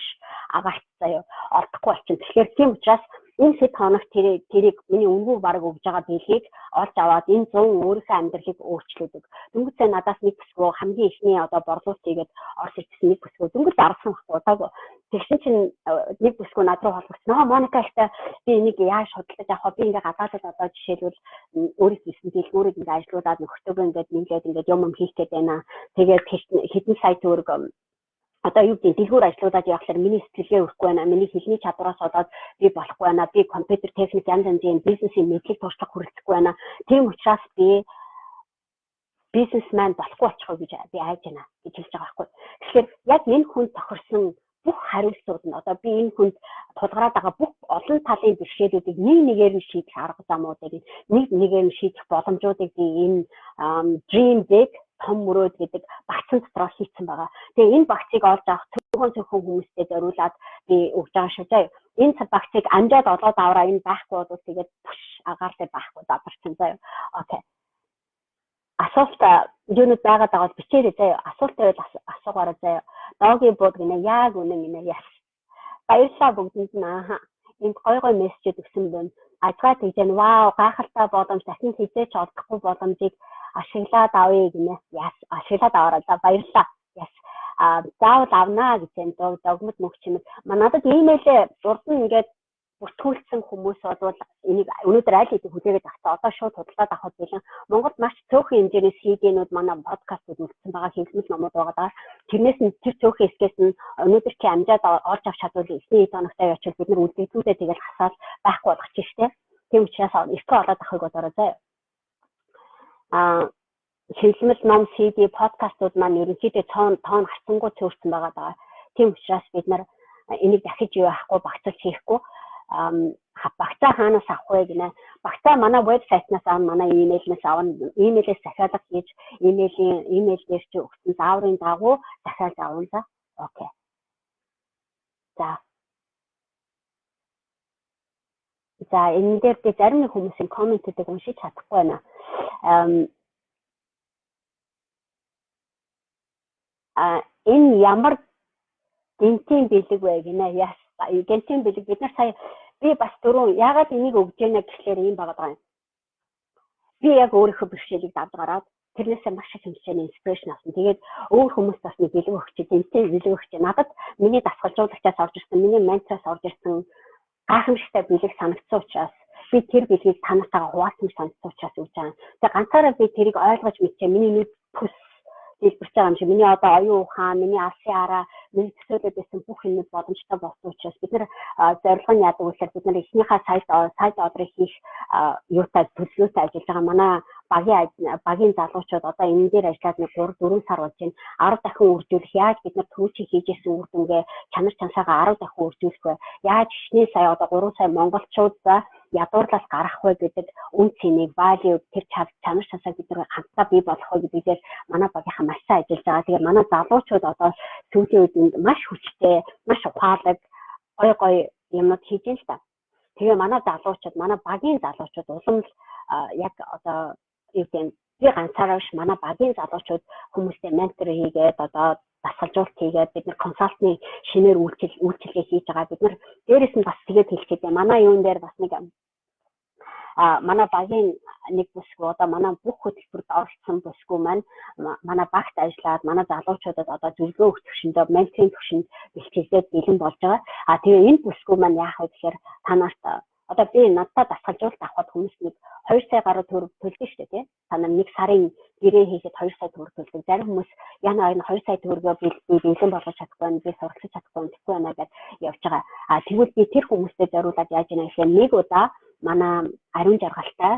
агаарч заяа олдохгүй болчихно. Тэгэхээр тийм учраас энэ хэд хоногт тэрийг миний үнгүй бараг өгж байгаа бэлгийг олж аваад энэ 100 өөрийнхөө амьдралыг өөрчлөдөг. Дөнгөж сая надаас нэг бүсгүй хамгийн ихний одоо борлуулалт хийгээд орж ирсэн нэг бүсгүй дөнгөж дарсан байхгүй. Тэгсэн чинь нэг бүсгүй над руу холбогдсон. Моника ихтэй би энийг яаж худалдаж авах вэ? Би ингээ гадаадд одоо жишээлбэл өөрийнхөө хийсэн дэлгүүрийг ингээ ажлуудаад нөхдөөгөө ингээд юм хийх гээд байна. Тэгээд хэдэн сая төгрөг одоо юу гэдэг дэлгүүр ажлуудад явахлаар миний сэтгэлгээ өрөхгүй байна. Миний хэлний чадвараас болоод би болохгүй байна. Би компьютер техник янз янзын бизнесийн мэдлэг туршлага хүрэлцэхгүй байна. Тийм учраас би бизнесмен болохгүй болчихоо гэж би айж байна гэж хэлж байгаа байхгүй. Тэгэхээр яг энэ хүн тохирсон бүх хариултууд нь одоо би энэ хүнд тулгараад байгаа бүх олон талын бэрхшээлүүдийг нэг нэгээр нь шийдэх арга замуудыг нэг нэгээр нь шийдэх боломжуудыг би энэ dream big том мөрөөд гэдэг багцсан дотроо хийцэн байгаа. Тэгээ энэ багцыг олж авах цөөхөн хүмүүстэй зориулаад би өгж байгаа шүү дээ. Энэ багцыг амжаад олоод аваараа энэ байхгүй бол тэгээд бүш агаартай байхгүй задарсан заяа. Окей. Асуулт юунууд байгаад байгаа бол бичээрэй заяа. Асуултаа асуугаарай заяа. Доогийн бууд гинэ яг үнэн гинэ яс. Баярлалаа бүгдэнд нь аа. Энд гой мессежүүд өгсөн байна. Ажгаа тэгж байна. Вау, гайхалтай боломж дахин хизээч олдохгүй боломжийг ашиглаад авъя гинэ. Яс, ашиглаад аваарай. Баярлалаа. Яс. Заавал авнаа гэж энэ догмод мөх чимэг. Надад имэйлээ урд нь ингээд бүртгүүлсэн хүмүүс бол энийг өнөөдөр аль хэдийн хүлээгээд авсан. Одоо шууд худалдаад авах билэн Монголд маш цөөхөн хэмжээний CD-нүүд манай подкастууд үлдсэн байгаа, хэвлэмэл номууд байгаа. Тэрнээс нь тэр цөөхөн хэсгээс нь өнөөдөр чи амжаад олж авч чадвал эсний тоногтой явуул бид нар үлдээдүүдээ тэгэл хасаад байхгүй болгочих штеп. Тийм учраас эсрэг олоод авахыг бодороо заяа. Хэвлэмэл ном, CD, подкастууд маань ерөнхийдөө тоон гарсангуй цөөрсөн байгаа даа. Тийм учраас бид нар энийг дахиж юу авахгүй багцаж хийхгүй багцаа хаанаас авах вэ гинэ. Багцаа манай вебсайтнаас авна, манай имэйлнээс авна. Имэйлээс захиалга хийж, имэйл дээр чи өгсөн зааврын дагуу захиалж авна за. Окей. За энэ дээр би зарим нэг хүмүүсийн комментүүдийг уншиж чадахгүй байна. Энэ ямар гинтийн бэлэг вэ гинэ. Яс гинтийн бэлэг бид нар сая би бас дөрөв яагаад энийг өгж яана гэхлээр юм байгаа юм. Би яг өөрийнхөө бэрхшээлийг давж гараад тэрнээсээ маш их хэмжээний инспирэшн авсан. Тэгээд өөр хүмүүс бас нэг бэлэг өгч, гинтийн бэлэг өгч. Надад миний дасгалжуулагчаас орж ирсэн, миний ментороос орж ирсэн гайхамшигтай бэлэг санагдсан учраас би тэр бэлгийг танаасаа хуваалцсан санагдсан учраас өгч байгаа. Тэгээд ганцаараа би тэрийг ойлгож мэдчихээ. Миний нэг төс хэлбэрч байгаа юм шиг. Миний одоо оюун ухаан, миний алсын араа, миний төсөөлөд байсан бүх юмуд боломжтой болсон учраас бид нар зорилго нь яадаг вэ? Бид нар эхнийхээ сайд одрыг хийх юутай төлөвлөлтөй ажиллаж байгаа. Манай багийн залуучууд одоо энэ дээр ажиллаад нэг 3-4 сар болж байна. 10 дахин үржүүлэх яаж бид нар түүчийг хийж ирсэн үр дүнгээ чанар чансаагаа 10 дахин үржүүлэх вэ? Яаж хичнээн сая одоо 3 сая монголчууд ядуурлаас гарах вэ гэдэг үн цэнийг, value тэр чанар чансааг бид нар хамтдаа бий болгох вэ гэдгээр манай багийнхан маш сайн ажиллаж байгаа. Тэгээд манай залуучууд одоо сүүлийн үед маш хүчтэй, маш ухаалаг, гой юмнууд хийж байна л та. Тэгээ манай залуучууд, манай багийн залуучууд улам яг одоо юу гэдэг би ганцаараа биш манай багийн залуучууд хүмүүстэй ментор хийгээд одоо дасгалжуулалт хийгээд бид нар консалтны шинээр үйлчилгээ хийж байгаа. Бид нар дээрээс нь бас тэгээд хэлчихэд манай юун дээр бас нэг манай багийн нэг бүсгүй одоо манай бүх хөтөлбөрт оролцсон бүсгүй маань манай багт ажиллаад манай залуучуудад одоо зөвлөгөө өгөх төвшөндөө менторинг төвшөнд бэлтгэлээд бэлэн болж байгаа. Тэгээ энэ бүсгүй маань яах вэ гэхээр та нарт одоо би надад дасгалжуулалт авахд хүмүүс нэг 2 сая гаруй төгрөг төлдөг шүү дээ тий. Та нар нэг сарын гэрээ хийхэд 2 сая төгрөг төлдөг. Зарим хүмүүс яна энэ 2 сая төгрөгөө би бэлэн болгож чадахгүй байна, би сургалтж чадахгүй байна гэж явж байгаа. Тэгвэл би тэр хүмүүстэй зориулаад яаж яана гэхээр нэг удаа манай ариун жаргалтай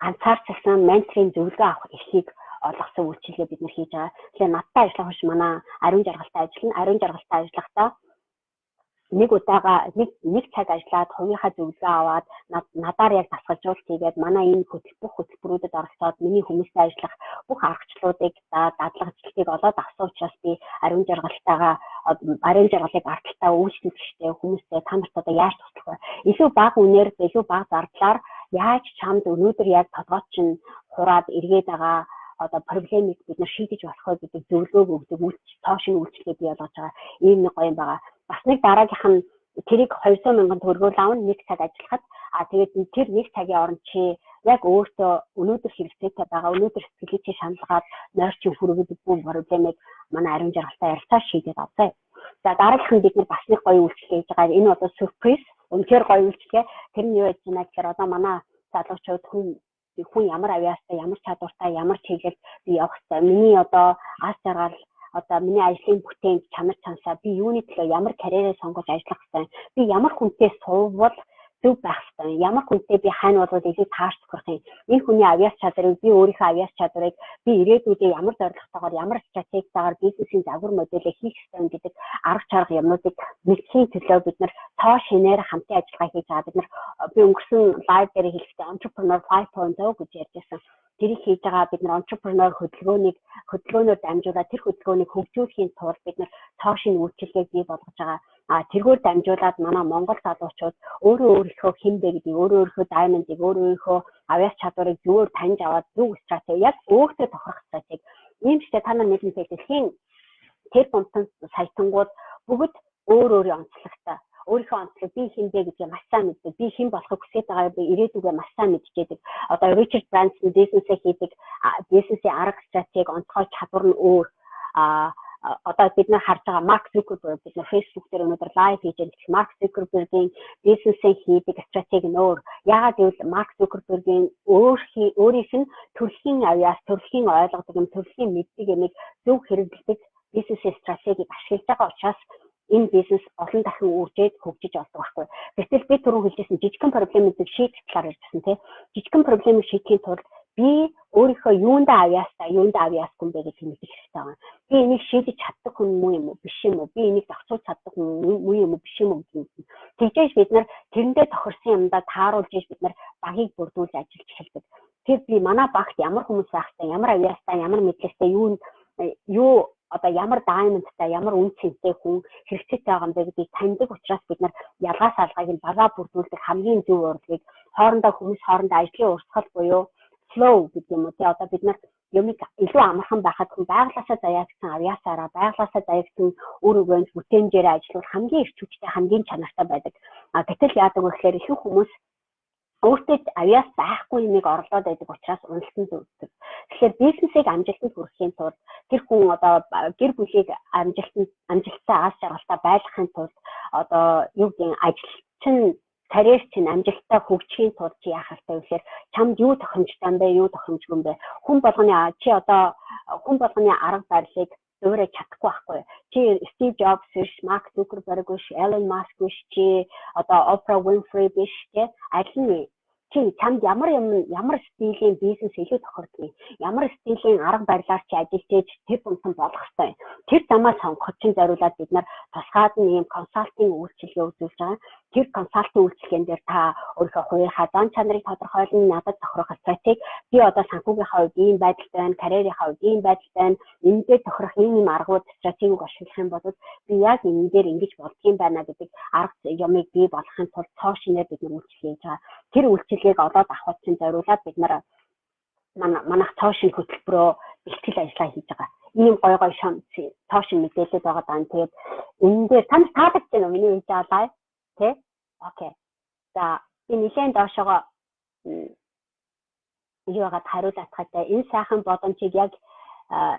ганцаар цагсан менторинг зөвлөгөө авах эсхийг олгосон үйлчилгээ бид нар хийж байгаа. Тэгэхээр надтай ажиллах биш манай ариун жаргалтай ажиллана. Ариун жаргалтай ажиллахдаа нэг удаага нэг цаг ажиллаад хувийнхаа зөвлөгөө аваад надаар яг дасгалжуулалт хийгээд манай энэ бүх хөтөлбөрүүдэд оролцоод миний хүмүүстэй ажиллах бүх аргачлалуудыг дадлагжлтыг олоод авсан учраас би ариун жаргалтайгаа ариун жаргалыг ардталтаа үйлчлэгчтэй хүмүүстэй та нарт одоо яаж туслах вэ? Илүү бага үнээр илүү бага зардлаар яаж чамд өнөөдөр яг толгойд чинь хураад эргээд байгаа одоо проблемыг бид нар шийдэж болох вэ гэдэг зөвлөгөөг өгдөг цаашин үйлчлэгээ бий болгож байгаа. Ийм нэг гоё юм байгаа. Бас нэг дараагийнх нь тэрийг 200 мянган төгрөгөөр авна нэг цаг ажиллахад тэгээд тэр нэг цагийн оронд чи яг өөртөө өнөөдөр хэрэгцээтэй байгаа өнөөдөр сэтгэлээ чи шаналгаад нойрчин хүргэдэг бүх проблемыг манай ариун жаргалтай ярилцаа шийдээд авъя. За дараагийнх нь бид нар бас нэг гоё үйлчлэгээ хийж байгаа. Энэ одоо сюрприз. Үнэхээр гоё үйлчлэгээ. Тэр нь юу гэж байна гэхээр одоо манай залуучууд хүн ямар авьяастай, ямар чадвартай, ямар чиглэлд би явах хэрэгтэй. Миний одоо ас жаргал одоо миний ажлын бүтээн чанар чансаа би юуны төлөө ямар карьерээ сонгож ажиллах хэрэгтэй. Би ямар хүнтэй суувал зөв байх хэрэгтэй. Ямар хүнтэй би хань болоод илүү таарч сурах юм. Энэ хүний авьяас чадрыг би өөрийнхөө авьяас чадрыг би ирээдүйдээ ямар зорилготойгоор ямар стратегитайгаар бизнесийн загвар модельээ хийх ёстой гэдэг арга чарга юмнуудыг мэдхийн төлөө бид нар тоо шинээр хамтын ажиллагаа хийж байгаа. Бид нар би өнгөрсөн лайв дээр хэлэхдээ entrepreneur 5.0 гэж ярьжсэн. Тэрийг хийж байгаа бид нар entrepreneur хөдөлгөөнөөр дамжуулаад тэр хөдөлгөөнийг хөгжүүлэхийн тулд бид нар тоо шинэ үйлчилгээг бий болгож байгаа. Тэргээр дамжуулаад манай Монгол залуучууд өөрийнхөө хэн бэ гэдгийг, өөрийнхөө diamond-ыг, өөрийнхөө авьяас чадварыг зөвөр таньж аваад зөв стратеги, яг өөртөө тохирох стратеги. Ийм ч та нар нийлэнтэй дэлхийн тэр бомтон сайтангууд бүгд өөрийн онцлогтой. Өөрийнхөө онцлог би хэн бэ гэдгийг маш сайн мэддэг. Би хэн болохыг хүсэж байгааг би ирээдүгээ маш сайн мэдчихэдэг. Одоо Ричард Брэнсон бизнесээ хийдэг, бизнесийн арга стратеги, онцгой чадвар нь өөр. Одоо бид нар харж байгаа Марк Зукерберг бид нар Facebook дээр өнөөдөр лайв хийж байгаа. Марк Зукербергийн бизнесээ хийдэг стратеги нь өөр. Яагаад гэвэл Марк Зукербергийн өөрийнх нь төрөлхийн авьяас, төрөлхийн ойлгодог юм, төрөлхийн мэддэг юмыг зөв хэрэглэдэг бизнесийн стратегийг ашиглаж байгаа учраас энэ бизнес олон дахин үржээд хөгжиж олдог байхгүй. Гэтэл би түрүү хэлжсэн жижигхэн проблемыг шийдэх талаар ярьжсэн тийм. Жижигхэн проблемыг шийдэхийн тулд би өөрийнхөө юундаа авьяасгүй бэ гэж мэдэх хэрэгтэй байна. Би энийг шийдэж чаддаг хүн муу юм уу, биш юм уу? Би энийг зохицуулж чаддаг хүн муу юм уу, биш юм уу гэж. Тэгжээж бид нар тэрэндээ тохирсон юмдаа тааруулж бид нар багийг бүрдүүлж ажиллаж эхэлдэг. Тэр би манай багт ямар хүмүүс байх вэ? Ямар авьяастай, ямар мэдлэгтэй юу одоо ямар diamondтай, ямар үн цэнтэй хүн хэрэгцээтэй байгаа юм бэ гэдгийг таньдаг учраас бид нар ялгаа салгааг нь багаа бүрдүүлдэг хамгийн зөв урлагийг хүмүүс хоорондоо ажлын урсгал буюу flow гэдэг юм уу тий одоо бид нар юмыг илүү амархан байхад хүн байглаасаа заяагсан авьяасаараа байглаасаа заяагсан үр өгөөнд бүтээмжээр ажиллавал хамгийн эрч хүчтэй хамгийн чанартай байдаг. Гэтэл яадаг вэ гэхээр ихэнх хүмүүс өөртөө авьяас байхгүй юмыг орлоод байдаг учраас уналтан зүгтдэг. Тэгэхээр бизнесийг амжилтанд хүрэхийн тулд тэр хүн одоо гэр бүлийг амжилттай аз жаргалтай байлгахын тулд одоо юу гэдэг ажилчин карьер чинь амжилттай хөгжихийн тулд чи яах хэрэгтэй вэ гэхээр чамд юу тохиромжтой юм бэ, юу тохиромжгүй юм бэ? Хүн болгоны арга барилыг өөрөө чадахгүй байхгүй. Чи Стив Джобс биш, Марк Зукерберг биш, Элон Маск биш, чи одоо Опра Уинфри биш те аль нь чи чамд ямар стилийн бизнес илүү тохирдог, ямар стилийн арга барилаар чи ажиллаж тэр бүмсэн болох хэрэгтэй. Тэр замаа сонгоход чинь зориулаад бид нар тусгаад нь ийм консалтинг үйлчилгээ үзүүлж байгаа. Тэр консалтинг үйлчилгээнд дээр та өөрийнхөө хувийнхаа зан чанарыг тодорхойлно, надад тохирох стратеги би одоо санхүүгийнхаа хувьд ийм байдалтай байна, карьерийнхаа хувьд ийм байдалтай байна. Энэгээр тохирох ийм аргууд стратегийг ашиглах юм бол би яг энэ дээр ингэж болдгийм байна гэдэг арга юмыг бий болгохын тулд цоо шинээр бид нар үйлчилгээ хийж байгаа. Тэр үйлчилгээг олоод авахд чинь зориулаад бид нар манайх цоо шин хөтөлбөрөө бэлтгэл ажиллагаа хийж байгаа. Ийм гой цоо шин мэдээлэлд байгаа даа. Тэгээд энэ дээр тань таалагдж байна уу миний хийж байгаа лайв? Тэ? Окей. За би нэлээд доошоо юугаад хариулаатахтай энэ сайхан боломжийг яг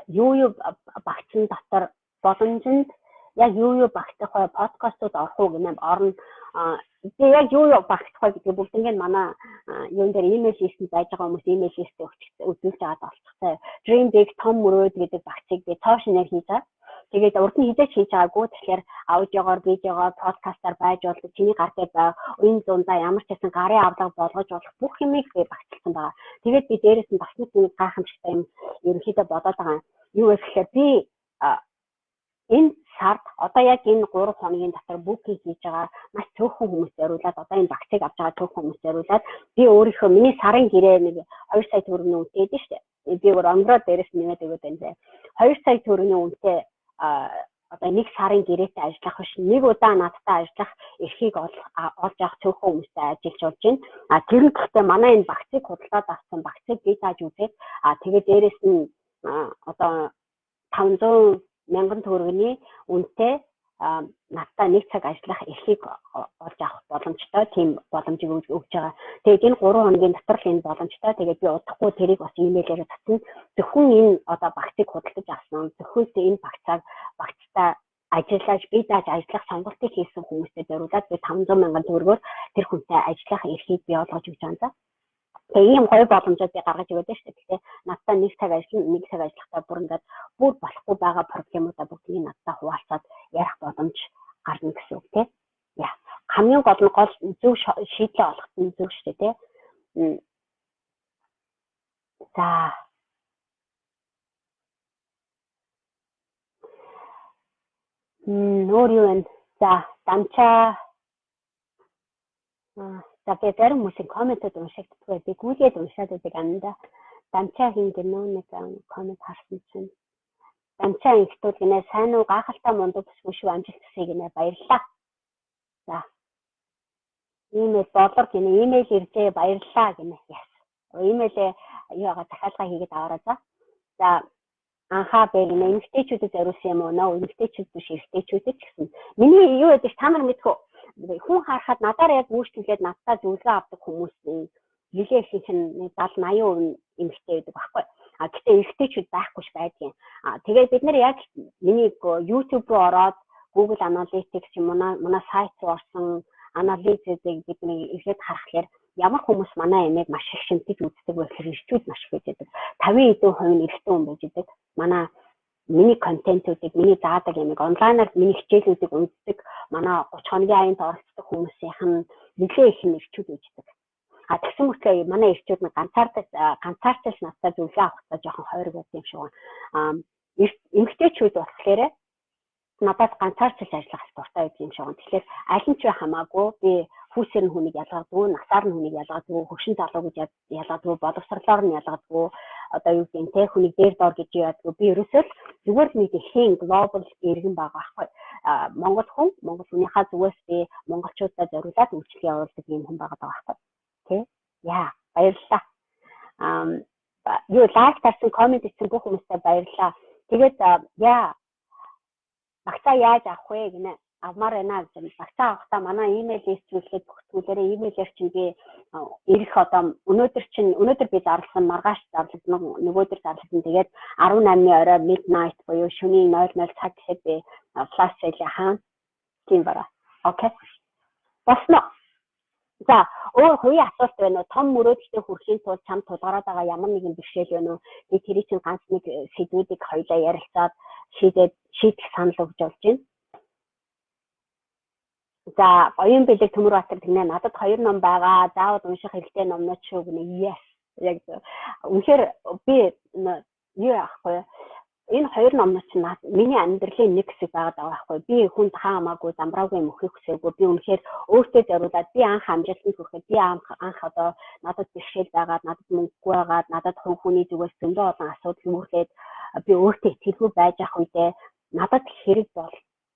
юу багцсан дотор боломжинд яг юу багтах вэ? Подкастууд орох уу гэмээр орно. Би яг юу багтах вэ гэдэг бүгднийг манай юун дээр имэйл листэнд байж байгаа хүмүүс имэйл листээ үзүүлж байгаад олцгоцтой. Dream Big Tom Murad гэдэг багцыг би цоо шинээр хийж байгаа. Тэгээд урд нь хизээч хийж байгаагүй тэгэхээр аудиогоор, видеогоор, подкастаар байж болдог. Чиний гар дээр байгаа энэ дундаа ямар ч хэсэн гарын авлага болгож болох бүх юмыг би багцлсан байгаа. Тэгээд би дээрээс нь бас нэг гайхамшигтай юм ерөнхийдөө бодоод байгаа. Юу вэ гэхээр би энэ сард одоо яг энэ 3 хоногийн дотор букинг хийж байгаа маш цөөхөн хүмүүс зориулаад одоо энэ багцыг авч байгаа цөөхөн хүмүүс зориулаад би өөрийнхөө миний сарын гэрээ нэг 2 сая төгрөгийн үнэтэй дээ шүү дээ. Би өөр онгороо дээрээс нэмээд өгöd байна. 2 сая төгрөгийн үнэтэй одоо нэг сарын гэрээтэй ажиллах биш нэг удаа надтай ажиллах эрхийг олж авах цөөхөн хүмүүстэй ажиллаж болж байна. Тэр нь гэхдээ манай энэ багцыг худалдаад авсан багцыг би тааж үзээд тэгээд дээрээс нь одоо 500,000 төгрөгийн үнэтэй надтай нэг цаг ажиллах эрхийг олж авах боломжтой тийм боломжийг өгж байгаа. Тэгээд энэ 3 хоногийн дотор л энэ боломжтой. Тэгээд би удахгүй тэрийг бас имэйлээр татсан. Зөвхөн энэ одоо багцыг худалдаж авсан. Зөвхөн энэ багцтай ажиллаж би дааж ажиллах сонголтыг хийсэн хүмүүстэй зориулаад би 500,000 төгрөгөөр тэр хүнтэй ажиллах эрхийг бий болгож өгч байгаа. Тэгээ ийм гоё боломжууд би гаргаж өгöd шүү дээ. Тэгэхээр надтай нэг цаг ажиллана, нэг цаг ажиллахтаа бүр ингээд бүр болохгүй байгаа проблемуудаа бүгдийг надтай хуваалцаад ярих боломж гарна гэсэн үг тийм. Яа. хамгийн гол нь зөв шийдлээ олох нь зөв шүү дээ тий. За өөр юу вэ? За дамчаа за би зарим хүмүүсийн комментууд уншаад байгаа. Би гүйлгээд уншаад байдаг амнда. Дамчаа хин гэнэ нэг коммент харсан чинь. Дамчаа ихтүүд гинэ сайн уу гахалтай мундаг бүсгүй шүү амжилт хүсье гинэ баярлалаа. За. Имэйл болор гинэ имэйл иржээ баярлалаа гинэ. Яс. Имэйлээ юугаа захиалга хийгээд аваарай за. За анхаа бэ гинэ эмэгтэйчүүдэд зориулсан юм уу? Нөө эмэгтэйчүүд биш эрэгтэйчүүдэд гэсэн. Миний юу гэдэг та нар мэдхүү. Хүн харахад надаар яг үүсгэлээд надтай зөвлөгөө авдаг хүмүүсийн нэлээ их нь 70-80% эмэгтэй байдаг байхгүй. Гэхдээ эрэгтэйчүүд байхгүйш байдгийн. Тэгээд бид нар яг миний YouTube руу ороод Google Analytics юм манай сайт руу орсон анализыг бид нэг ихэд харахаар ямар хүмүүс манай эмээг маш их шимтэж үздэг байх хэрэгчүүд маш их байдаг. 50% нь эрэгтэй хүн байж байдаг. Миний контентуудыг миний заадаг эмээг онлайнаар миний хичээлүүдийг үздэг. Манай 30 хоногийн аянд оролцдог хүмүүсийнх нь нэлээ их нь эрчүүд үздэг. Тэгсэн мэт манай эрчүүд нь ганцаарчаас надтай зөвлөгөө авахтаа жоохон хойрог байт юм шиг байна. Эмэгтэйчүүд болохоор надад ганцаарчаас ажиллах дуртай байт юм шиг байна. Тэгэхээр аль нь ч хамаагүй би хүүсээр нь хүнийг ялгаагүй, насаар нь хүнийг ялгаагүй, хөвшин залуу гэж ялгаагүй, боловсрлоор нь ялгаагүй, одоо юу гэдэг нь хүнийг дээр доор гэж яадгүй. Би ерөөсөө зүгээр нэг хийн глобал иргэн байгаа байхгүй. Монгол хүнийхээ зүгээс би монголчуудад зориулаад үйлчлэг явуулдаг юм хүн байгаа байхгүй. Тэ? Яа, баярлалаа. Юу лайк тарсан, коммент хийсэн бүх хүмүүстээ баярлалаа. Тэгээд багцаа яаж авах вэ гинэ? Авмаар байна гэж багцаа авахдаа манай имэйл листүүлээд бүх зүйлээрээ имэйлээр чинь би ирэх одоо өнөөдөр би зарласан маргааш зарласан нөгөөдөр зарласан тэгээд 18-ны орой midnight буюу шөнийн 00 цаг гэхэд би флаш сэйл хаана тийм байна. Окей. Босно. За өөр хувийн асуулт байна уу? Том мөрөөдөлтөд хүрэхийн тулд чамд тулгараад байгаа ямар нэгэн бэрхшээл байна уу? Би тэрийг чинь ганц нэг сэдвүүдийг хоёулаа ярилцаад шийдэх санал өгж болж байна. За оюун бэлэг Төмөрбаатар гинэ надад 2 ном байгаа. Заавал унших хэрэгтэй номнууд шүү гинэ. Yes. Яг үнэхээр би юу яахгүй. Энэ 2 номнууд чинь миний амьдралын нэг хэсэг байгаад байгаа байхгүй. Би хүнд хаамаагүй замбраагүй мөхийг хүсээгүй. Би үнэхээр өөртөө зориулаад би анх амжилтанд хүрэхэд би анх одоо надад бэрхшээл байгаад, надад мөнгөгүй байгаад, надад хүний зүгээс зөндөө олон асуудал үүрлээд би өөртөө итгэлгүй байж ах үедээ надад хэрэг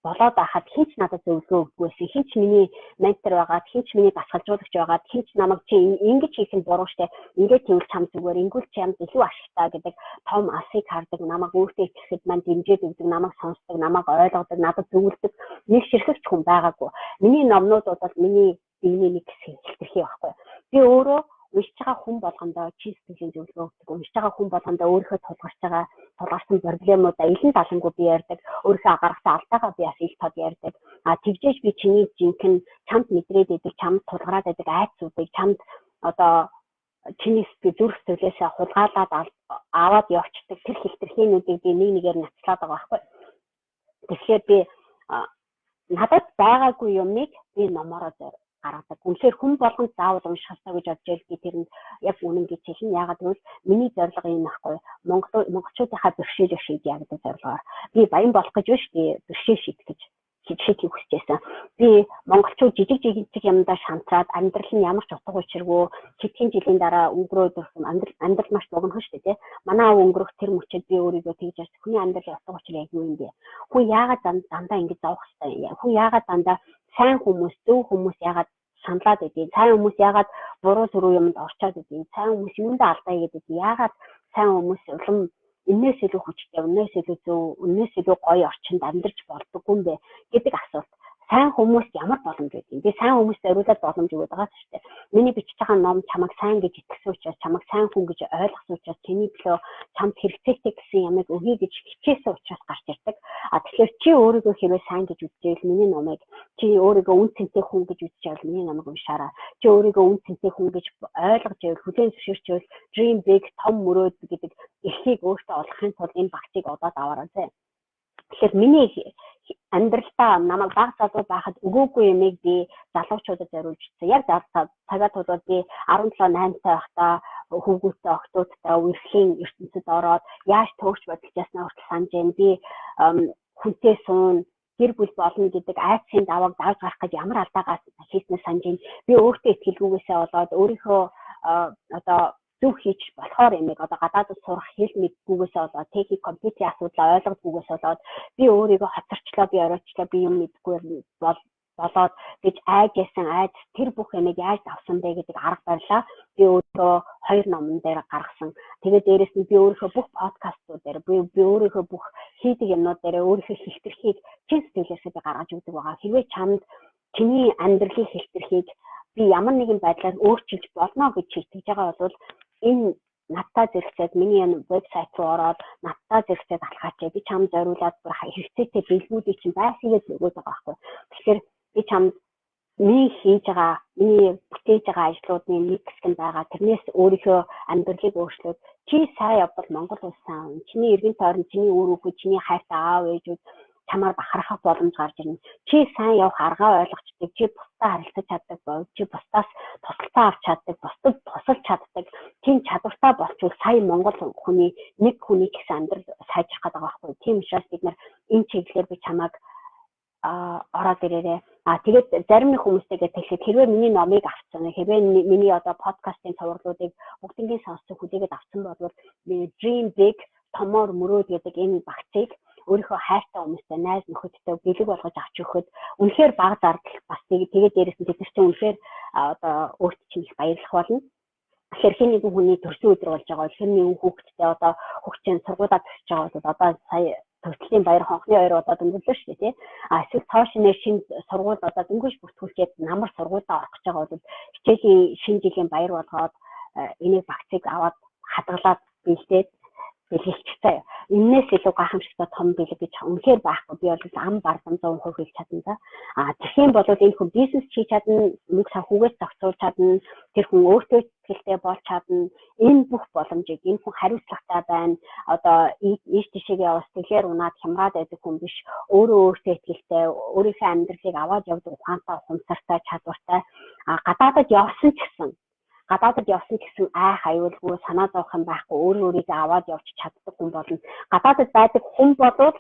болоод байхад хинч надад зөвлөгөө өгдөггүйсэн. Хинч миний ментор байгаад, хинч миний дасгалжуулагч байгаад, хинч намайг чи ингэж хийх нь буруу штэ. Ингээд тэгвэл чам зүгээр, ингүүл чамд илүү ашигтай гэдэг том алсыг хардаг, намайг өөртөө итгэхэд мань дэмжиж өгдөг, намайг сонсдог, намайг ойлгодог, надад зөвлөдөг нэг ширхэгч хүн байгаагүй. Миний номнууд бол миний биений нэг хэсэг хэлтэрхий байхгүй. Би өөрөө уншиж байгаа хүн болгондоо чи сэтгэлийн зөвлөгөө өгдөг. Уншиж байгаа хүн болгондоо өөрийнхөө тулгарсан проблемуудаа илэн далангуу би ярьдаг. Өөрийнхөө гаргасан алдаагаа би бас ил тод ярьдаг. Тэгжээж би чиний жинхэнэ чамд мэдрээд идэг, чамд тулгараад идэг айцуудыг чамд одоо чиний зүрх сэтгэлээсээ хулгайлаад аваад явчихдаг тэр хэлтэрхийлүүдийг би нэг нэгээр нацлаад байгаа байхгүй. Тэгэхээр би надад байгаагүй юмыг би номороо гаргадаг. Үнэхээр хүн болгонд заавал унших хэрэгтэй гэж бодож байл би тэрэнд яг үнэн гэж хэлнэ. Яагаад гэвэл миний зорилго юм байхгүй. Монголчуудынхаа бэрхшээлийг шийдье гэдэг зорилгоор. Би баян болох гэж биш, би бэрхшээл шийдэх гэж шийдэх хүсэжсэн. Би монголчууд жижиг юмдаа шантраад амьдрал нь ямар ч утга учиргүй хэдхэн жилийн дараа өнгөрөөд амьдрал маш богино шүү дээ. Манай өнгөрөх тэр мөчөд би өөрийгөө тэгж ярьж хүний амьдрал утга учир яг юу юм бэ? Хүн яагаад дандаа ингэж зовх хэрэгтэй? Хүн яагаад дандаа сайн хүмүүс, зөв хүмүүс яагаад саналаад байдгийг, сайн хүмүүс яагаад буруу зүрх юмд орчоод байдгийг, сайн хүмүүс юундаа алдаа хийгээд яагаад сайн хүмүүс улам энээс илүү хүчтэй, энээс илүү зөв, энээс илүү гоё орчинд амьдарч болдоггүй юм бэ гэдэг асуулт. Сайн хүмүүст ямар боломж өгдөг? Би сайн хүмүүст зориулаад боломж өгöd байгаа шүү дээ. Миний бичиж байгаа ном чамайг сайн гэж итгэсэн учраас, чамайг сайн хүн гэж ойлгосон учраас, чиний төлөө чамд хэрэгцээтэй гэсэн ямиг өгье гэж хичээсэн учраас гарч ирдэг. Тэгэхээр чи өөрийгөө хэрвээ сайн гэж үзчихвэл миний номыг, чи өөрийгөө үн цэнтэй хүн гэж үзчихвэл миний номыг уншаарай. Чи өөрийгөө үн цэнтэй хүн гэж ойлгож байвал, хүлээн зөвшөөрчвөл dream big, том мөрөөд гэдэг эрхийг өөртөө олохын тулд энэ багцыг одоод аваарай зэ. Тэгэхээр миний амьдралдаа намайг баг залуу байхад өгөөгүй юмыг би залуучуудад зориулж ирсэн. Яг цагаат тулууд би 17 8 таа байхдаа хүүгүүтэй охтуудтай үргэлжлэн ертөнцид ороод яаж төгсч бодож яснаа хүртэл санаж байна. Би хүнтэй суун гэр бүл болно гэдэг айцын давааг давж гарах гэж ямар алдаагаас хийснээ санаж байна. Би өөртөө итгэлгүйгээсээ болоод өөрийнхөө одоо зөв хийж болохоор юмэг одоо гадаадд сурах хэл мэдгүйгээсээ болоод техник компьютерийн асуудлаа ойлгохгүйгээс болоод би өөрийгөө хоцорчлоо, би оройтчлоо, би юм мэдгүй болоод гэж айжсэн айд тэр бүх юмыг яаж давсан бэ гэдэг арга барилаа би өөртөө 2 номон дээр гаргасан. Тэгээд дээрэс нь би өөрийнхөө бүх подкастууд дээр би өөрийнхөө бүх хийдэг юмнууд дээр өөрийнхөө хэлтэрхийг чин сэтгэлээсээ би гаргаж өгдөг байгаа. Хэрвээ чамд чиний амьдралын хэлтэрхийг би ямар нэгэн байдлаар өөрчилж болно гэж хэлж байгаа бол энэ надтай зэрэгцээд миний энэ вебсайт руу ороод надтай зэрэгцээд алхаач. Би чамд зориулаад бүр хэрэгцээтэй бэлгүүдийг чинь байсгээд өгөөд байгаа байхгүй. Тэгэхээр би чамд миний хийж байгаа, миний бүтээж байгаа ажлуудны нэг хэсэг нь байгаа. Тэрнээс өөрийнхөө амьдралыг өөрчлөөд чи сайн явбал Монгол улс сайн. Чиний эргэн тойрон, чиний үр хүүхэд, чиний хайртай аав ээжүүд чамаар бахархах боломж гарч ирнэ. Чи сайн явах аргаа ойлгочтой, чи бусдаа харилцаж чаддаг бол, чи бусдаас тусалцаа авч чаддаг, бусдад тусалж чаддаг. Тийм чадвартай болчвол сая Монгол хүний нэг хүний гэсэн амьдрал сайжрах гэдэг байгаа байхгүй. Тийм учраас бид нар энэ чиглэлээр би чамайг ороод ирээрээ. Тэгээд зарим нэг хүмүүстэйгээ хэлэхэд хэрвээ миний номыг авсан, хэрвээ миний одоо подкастын цувралуудыг бүгднийг сонсож хүлээгээд авсан бол Dream Big томоор мөрөөд гэдэг энэ багцыг өөрийнхөө хайртай хүмүүстэй, найз нөхөдтэй бэлэг болгож авч өгөхөд үнэхээр бага зардал бас тэгээд дээрээс нь бид нар чинь үнэхээр одоо өөрт чинь их баярлах болно. Тэгэхээр хин нэгэн хүний төрсөн өдөр болж байгаа бол хин нэгэн хүүхэдтэй одоо хүүхдийн сургуулаа төгсөж байгаа бол одоо сая төрслийн баяр хонхны баяр одоо өнгөрлөө шүү дээ тий. Эсвэл цаашны шинэ сургууль одоо дөнгөж бүртгүүлээд намар сургуулаа орох гэж байгаа бол хичээлийн шинэ жилийн баяр болгоод энийг багцыг аваад хадгалаад бэлдээд бэлгэлчихсэн. Энээс илүү гайхамшигтай том бэлэг гэж үнэхээр байхгүй. Би бол ам бардам 100% хэлж чадна да. Тэгхийн бол энэ хүн бизнес хийж чадна, мөнгө санхүүгээс зохицуулж чадна, тэр хүн өөртөө ихтэй болж чадна. Энэ бүх боломжийг энэ хүн хариуцлагатай байна. Одоо ийш тийшээ явах сэтгэлээр унаад хямраад байдаг хүн биш. Өөртөө ихтэй, өөрийнхөө амьдралыг аваад явдаг ухаантай, ухамсартай, чадвартай. Гадаадад явсан гэсэн айх аюулгүй санаа зовох юм байхгүй өөрийгөө аваад явж чаддаг хүн болно. Гадаадд байдаг хүн бол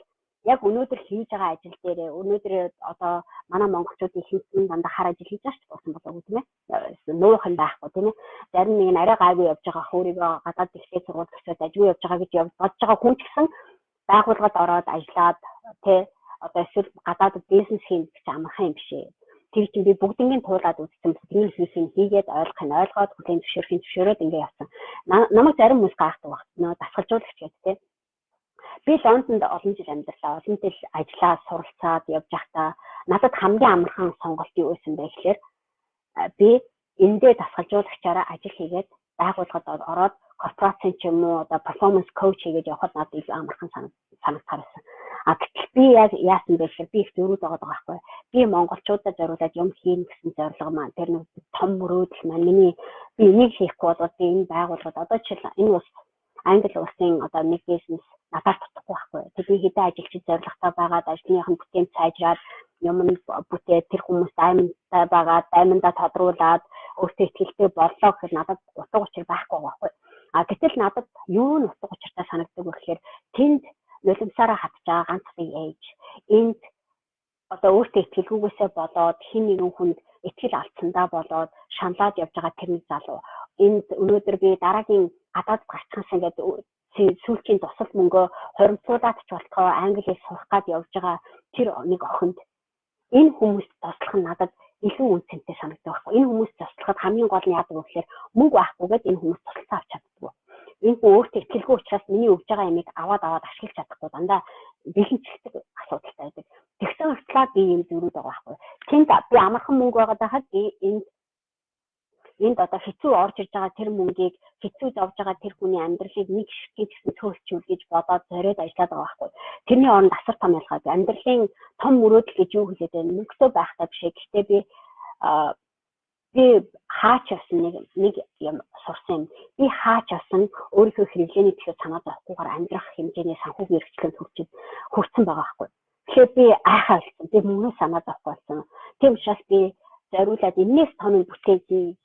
яг өнөөдөр хийж байгаа ажил дээр өнөөдөр одоо манай монголчуудын хийсэн дандаа хар ажил хийж байгаа ч болсон болов тийм ээ. Нуух юм байхгүй тийм ээ. Зарим нэг нь арай гайгүй явж байгаа өөрийгөө гадаад ихтэй сургууль төсөөд ажгүй явж байгаа гэж бодож байгаа хүн ч гэсэн байгууллагад ороод ажиллаад тий одоо эсвэл гадаадд бизнес хийх гэж амархан юм биш ээ. Тэр чинь би бүгднийг туулаад үзсэн бүгднийг хийсэн хийгээд ойлгоод хүлээн зөвшөөрөөд ингэ явсан. Намайг зарим хүмүүс гайхдаг багт дасгалжуулагч гэдэг тийм. Би Лондонд олон жил амьдарлаа. Олон жил ажиллаа, суралцаад явж байхдаа надад хамгийн амархан сонголт юу байсан бэ гэхээр би эндээ дасгалжуулагчаараа ажил хийгээд байгууллагад ороод корпорацийн ч юм уу одоо performance coach хийгээд явхад надад илүү амархан санагдсан. Гэтэл би яг яасан бэ гэхээр би их зөрүүд байгаа байхгүй. Би монголчуудад зориулаад юм хийн гэсэн зорилго маань тэр нэг том мөрөөдөл маань миний би энийг хийхгүй бол би энэ байгууллагад одоо жишээл энэ ус Англи улсын одоо нэг бизнес надад тутахгүй байхгүй. Тэг би хэдэн ажилчид зорилготой байгаад ажлынх нь бүтээн сайжраад юм бүтээ тэр хүмүүс даймантай байгаад даймандаа тодруулаад өөртөө ихтэй боллоо гэхэд надад утга учир байхгүй байхгүй. Гэтэл надад юу н утга учиртай санагддаг вэ гэхээр тэнд нулимсаараа хатж байгаа ганцхан ээж энд одоо өөртөө итгэлгүйгээсээ болоод хин нэгэн хүнд итгэл алдсандаа болоод шаналаад явж байгаа тэр нэг залуу энд өнөөдөр би дараагийн гадаад гарцгаас ингээд сүүлчийн тусал мөнгөө хуримцуулаад ч болтгоо англиэр сурах гад явж байгаа тэр нэг охинд энэ хүмүүст туслах нь надад илүү үнцэнтэй санагддаг байхгүй. Энэ хүмүүст туслахад хамгийн гол нь яадаг вэ гэхээр мөнгө байхгүйгээд энэ хүмүүс туслалцаа авч чаддаг. Энэ хүн өөртөө итгэлгүй учраас миний өгж байгаа ямиг аваад ашиглаж чадахгүй дандаа бэлэнчдэг асуудалтай байдаг. Тэгсэн хэвчлээ би юм зөрүүд байгаа байхгүй. Тэнд би амархан мөнгө байгаад байхад би энд одоо хэцүү орж ирж байгаа тэр мөнгийг хэцүү зовж байгаа тэр хүний амьдралыг нэг ширхэг гэсэн цөөлчүүл гэж бодоод зориод ажиллаад байгаа байхгүй. Тэрний оронд асар том ялгаа. Амьдралын том мөрөөдөл гэж юу хэлээд байна? Мөнгөтэй байхтай биш. Гэхдээ би би хаач явсан нэг юм сурсан юм. Би хаач явсан өөрийнхөө хэрэглээний төлөө санаа зовхгүйгээр амьдрах хэмжээний санхүүгийн эрхчлэлд хүрсэн байгаа байхгүй. Тэгэхээр би айхаа болсон. Би мөнгө санаа зовхгүй болсон. Тийм учраас би зориулаад энэс том бүтээгийг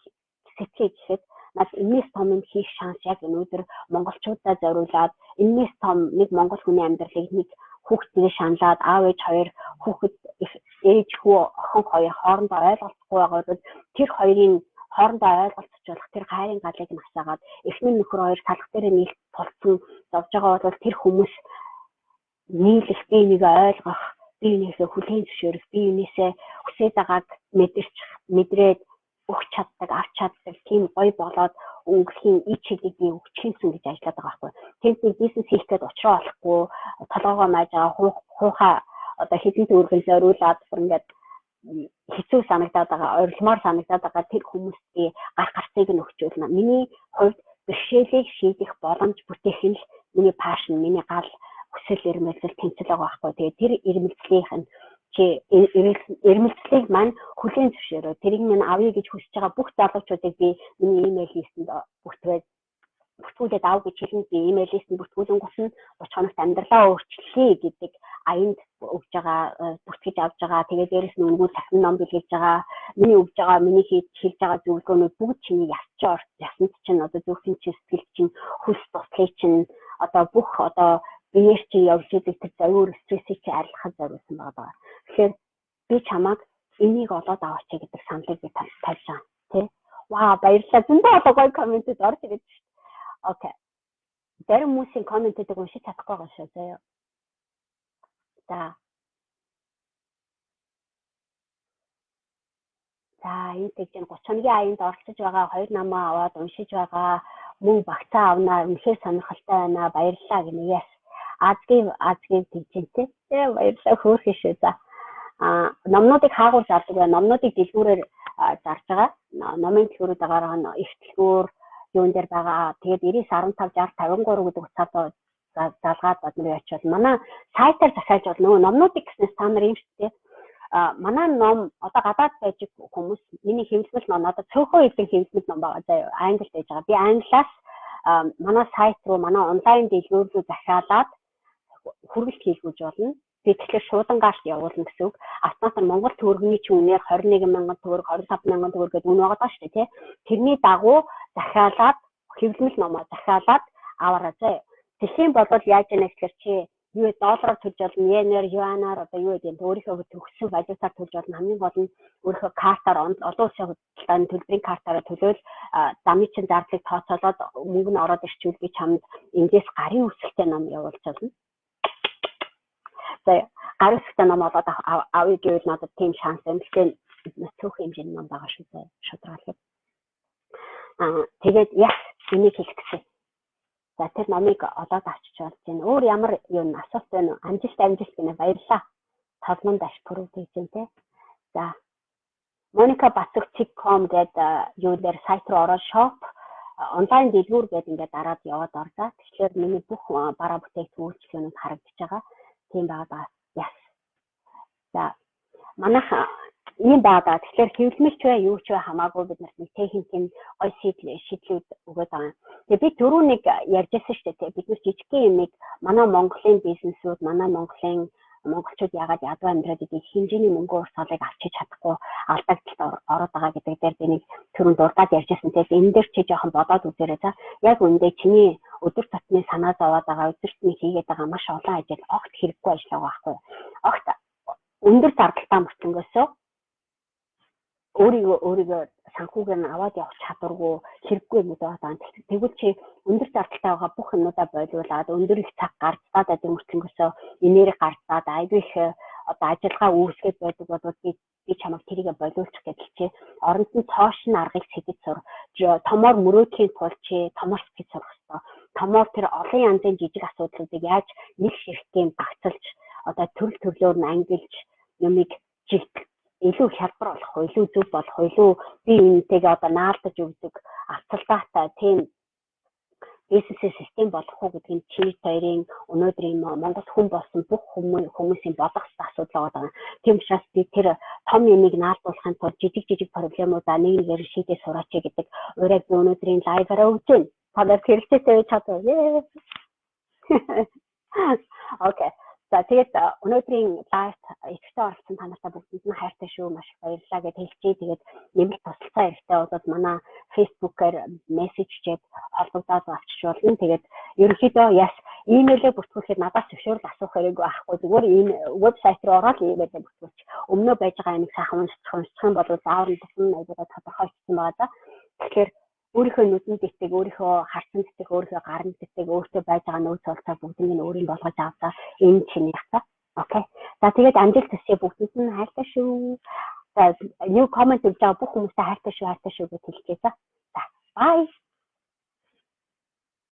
сэтгэе гэхэд над энэс том хийх шанс яг өнөөдөр монголчуудаа зориулаад энэс том нэг монгол хүний амьдралыг нэг хүүхдтэй шаналаад аав ээж хоёр хүүхэд ээж хүү охин хоёр хоорондоо ойлголцохгүй байгаа бол тэр хоёрын хоорондоо ойлголцож болох тэр хайрын галыг нь асаагаад эхнэр нөхөр хоёр салах дээр нийлж тулцсан зовж байгаа бол тэр хүмүүс нийлэх би нэг ойлгох би энэсээ хүлээн зөвшөөрөх би энэсээ хүсэж байгааг мэдрээд өгч чаддаг авч чаддаг тийм гоё болоод өнгөрхийн ичэгийг би өгчихсэн гэж ажиллаад байгаа байхгүй. Тэнд нэг бизнес хийх гээд учраа олохгүй толгоогоо мааж байгаа хуухаа одоо хэдэн төгрөгийг зориулаад ингээд хэцүү санагдаад байгаа орилмоор санагдаад байгаа тэр хүмүүсийн гарцыг нь өгчүүлнэ. Миний хувьд бэрхшээлийг шийдэх боломж бүтээх нь миний пашн, миний гал хүсэл эрмэлзэл тэмцэл байгаа байхгүй. Тэгээ тэр эрмэлзлийнх нь эрмэлзлийг маань хүлээн зөвшөөрөө. Тэрийг минь авъя гэж хүсэж байгаа бүх залуучуудыг би миний имэйл листэнд бүртгүүлээд ав гэж хэлэн би имэйл листэнд бүртгүүлэн гусан 30 хоногт амьдралаа өөрчлөе гэдэг аянд өгж байгаа бүртгэж авч байгаа. Тэгээд дээрэс нь өнгөө сахин ном бэлгэж байгаа. Миний өгж байгаа, миний хийж байгаа зөвлөгөөнүүд бүгд чиний ясанд чинь одоо зөвхөн чи сэтгэл чинь хүс туслыг чинь одоо бүх одоо биеэр чи явж идэг тэр зөвөр стрессийг чи арилгахад зориулсан байгаа. Тэгэхээр би чамайг энийг олоод аваач гэдэг саналыг би тавьж байгаа. Тэ? Вау, баярлалаа. Зөндөө одоо гоё комментэд орж ирээд шүү. Окей. Зарим хүмүүсийн комментэдэг уншиж чадахгүй байгаа шүү заяа. За энэ тэгж 31 аянд оролцож байгаа хоёр намаа аваад уншиж байгаа мөн багцаа авнаа үнэхээр сонирхолтой байна. Баярлалаа гэнэ. Yes. Азгийн тэгжэнтэй. Баярлалаа хөөрхөн шүү. За. Номнуудыг хаагур зардаг байна. Номнуудыг дэлгүүрээр зарж байгаа. Номын дэлгүүрүүд байгаа их дэлгүүр юун дээр байгаа. Тэгээд 90 15 60 53 гэдэг утсаар залгаад бодноо очивол манай сайтаар захиалж бол нөгөө номнуудыг гэснээр та нар юм шүү дээ. Манай ном одоо гадаад байж хүмүүс миний хэвлэмэл ном одоо цөөхөн хэвлэн хэвлэмэл ном байгаа заяа англид байж байгаа. Би англиас манай сайт руу манай онлайн дэлгүүр рүү захиалаад хүргэлт хийлгэж болно. Би тэгэхээр шуудангаар явуулна гэсэн үг. Автоматар Монгол төгрөгийн чинь үнээр 21,000 төгрөг 25,000 төгрөг гэдэг үн байгаа даа шүү дээ тий. Тэрний дагуу захиалаад хэвлэмэл номоо захиалаад аваарай заяа. Тэхийн бодвол яаж яана гэхээр чи юу доллараар төлж болно, йенээр, юанаар одоо юу гэдэг нь өөрийнхөө төгссөн валютаар төлж болно. Хамгийн гол нь өөрийнхөө картаар олон улсын худалдааны төлбөрийн картаараа төлөөл замын чин зардлыг тооцоолоод мөнгө нь ороод ирчүүл би чамд эндээс гарын үсэлтэй ном явуулж байна. За гарын үсэлтэй ном олоод авъя гэвэл надад тийм шанс юм. Тэгэхээр цөөх хэмжээний ном байгаа шүү дээ. Шударгаал. Тэгээд яс энийг хэлчихсэн. За тэр номыг олоод авчиж болж байна. Өөр ямар юм асуулт байна уу? Амжилт гэнэ баярлаа. Талман дашбүрүү тэгжэнтэй. За Моника Batsucci.com гэдэг юу дээр сайт руу ороод shop онлайн дэлгүүр гэдэг ингээд дараад яваад орлаа. Тэгэхээр миний бүх бараа бүтээгдэхүүн үйлчлэгнүүд харагдаж байгаа. Тийм байгаа. Яс. За манайх ийм байгаа. Тэгэхээр хэвлэмэлч бай юу ч бай хамаагүй бид нарт техникийн гой шийдлүүд өгöd байгаа. Тэгээ би түрүү нэг ярьжсэн шүү дээ. Бид нар жижигхэн юмыг манай Монголын бизнесүүд, манай монголчууд яагаад ядуу амьдраад идэг хэмжээний мөнгө урсгалыг авчиж чадахгүй алдагдaltaд ороод байгаа гэдэг дээр би нэг түрүүнд дурдаад ярьжсэн. Тэгээд энэ дээр чи жоохон бодоод үзээрэй за. Яг үндэ чиний өдөр тутмын санаа зовоод байгаа, өдөр тутмын хийгээд байгаа маш олон ажил огт хэрэггүй ажил байгаа байхгүй. Огт өндөр зардалтай мөртөнгөөсөө өөрийгөө санхүүгээр нь аваад явах чадваргүй хэрэггүй юм байгаа. Тэгвэл чи өндөр зардалтай байгаа бүх юмудаа бойлуулад өндөр их цаг гарцаад байгаа мөртлөнгөөсөө энерги гарцаад айгүй их одоо ажиллагаа үүсгэж байдаг бол би чамайг тэрийгэ бойлуулчих гэдэг чи оронд нь цоош нь аргыг сэдэж сур. Томоор мөрөөдлийн тулд чи томоор сэдэж сурах хэрэгтэй. Томоор тэр олон янзын жижиг асуудлуудыг яаж нэг ширхтийн багцалж одоо төрөл төрлөөр нь ангилж юмыг илүү хялбар болох, илүү зөв болох, илүү би энэтэйгээ одоо наалдаж өгдөг авцалдаатай тийм SSS систем болох уу гэдэг нь чи хоёрын өнөөдрийн Монгол хүн болсон бүх хүмүүсийн бодох асуудал байгаа. Тийм учраас би тэр том юмыг наалдуулахын тулд жижиг проблемуудаа нэг нэгээр шийдээ сураач гэдэг урайг би өнөөдрийн лайваараа өгч байна. Та нар хэрэгцээтэй чадвар. Окей. За тэгээд өнөөдрийн лайв ихтэй оролцсон та нартай бүгдэнд нь хайртай шүү. Маш их баярлалаа гэж хэлчихье. Тэгээд нэмэлт тусалцаа хэрэгтэй бол манай Facebook-аар мессежчээд олгодоод авчиж болно. Тэгээд ерөнхийдөө имэйлээ бүртгүүлэхэд надаас зөвшөөрөл асуух хэрэггүй байхгүй. Зүгээр энэ вебсайт руу ороод имэйлээ бүртгүүлж өмнөө байж байгаа юмыг сайхан уншчих юм бол заавар нь бүхэн аягаа тодорхойлсон байгаа да. Тэгэхээр өөрийнхөө нүдэнд дэвтэг, өөрийнхөө харсан дэвтэг, өөрийнхөө гарын дэвтэг, өөртөө байж байгаа нөөц болцоо бүгднийг нь өөрийн болгож авсаа энэ чинь яхаа. Окей. За тэгээд амжилт хүсье бүгдэнд нь хайртай шүү. За new comment өгж байгаа бүх хүмүүстээ хайртай шүү гэж хэлчихье. За. Bye.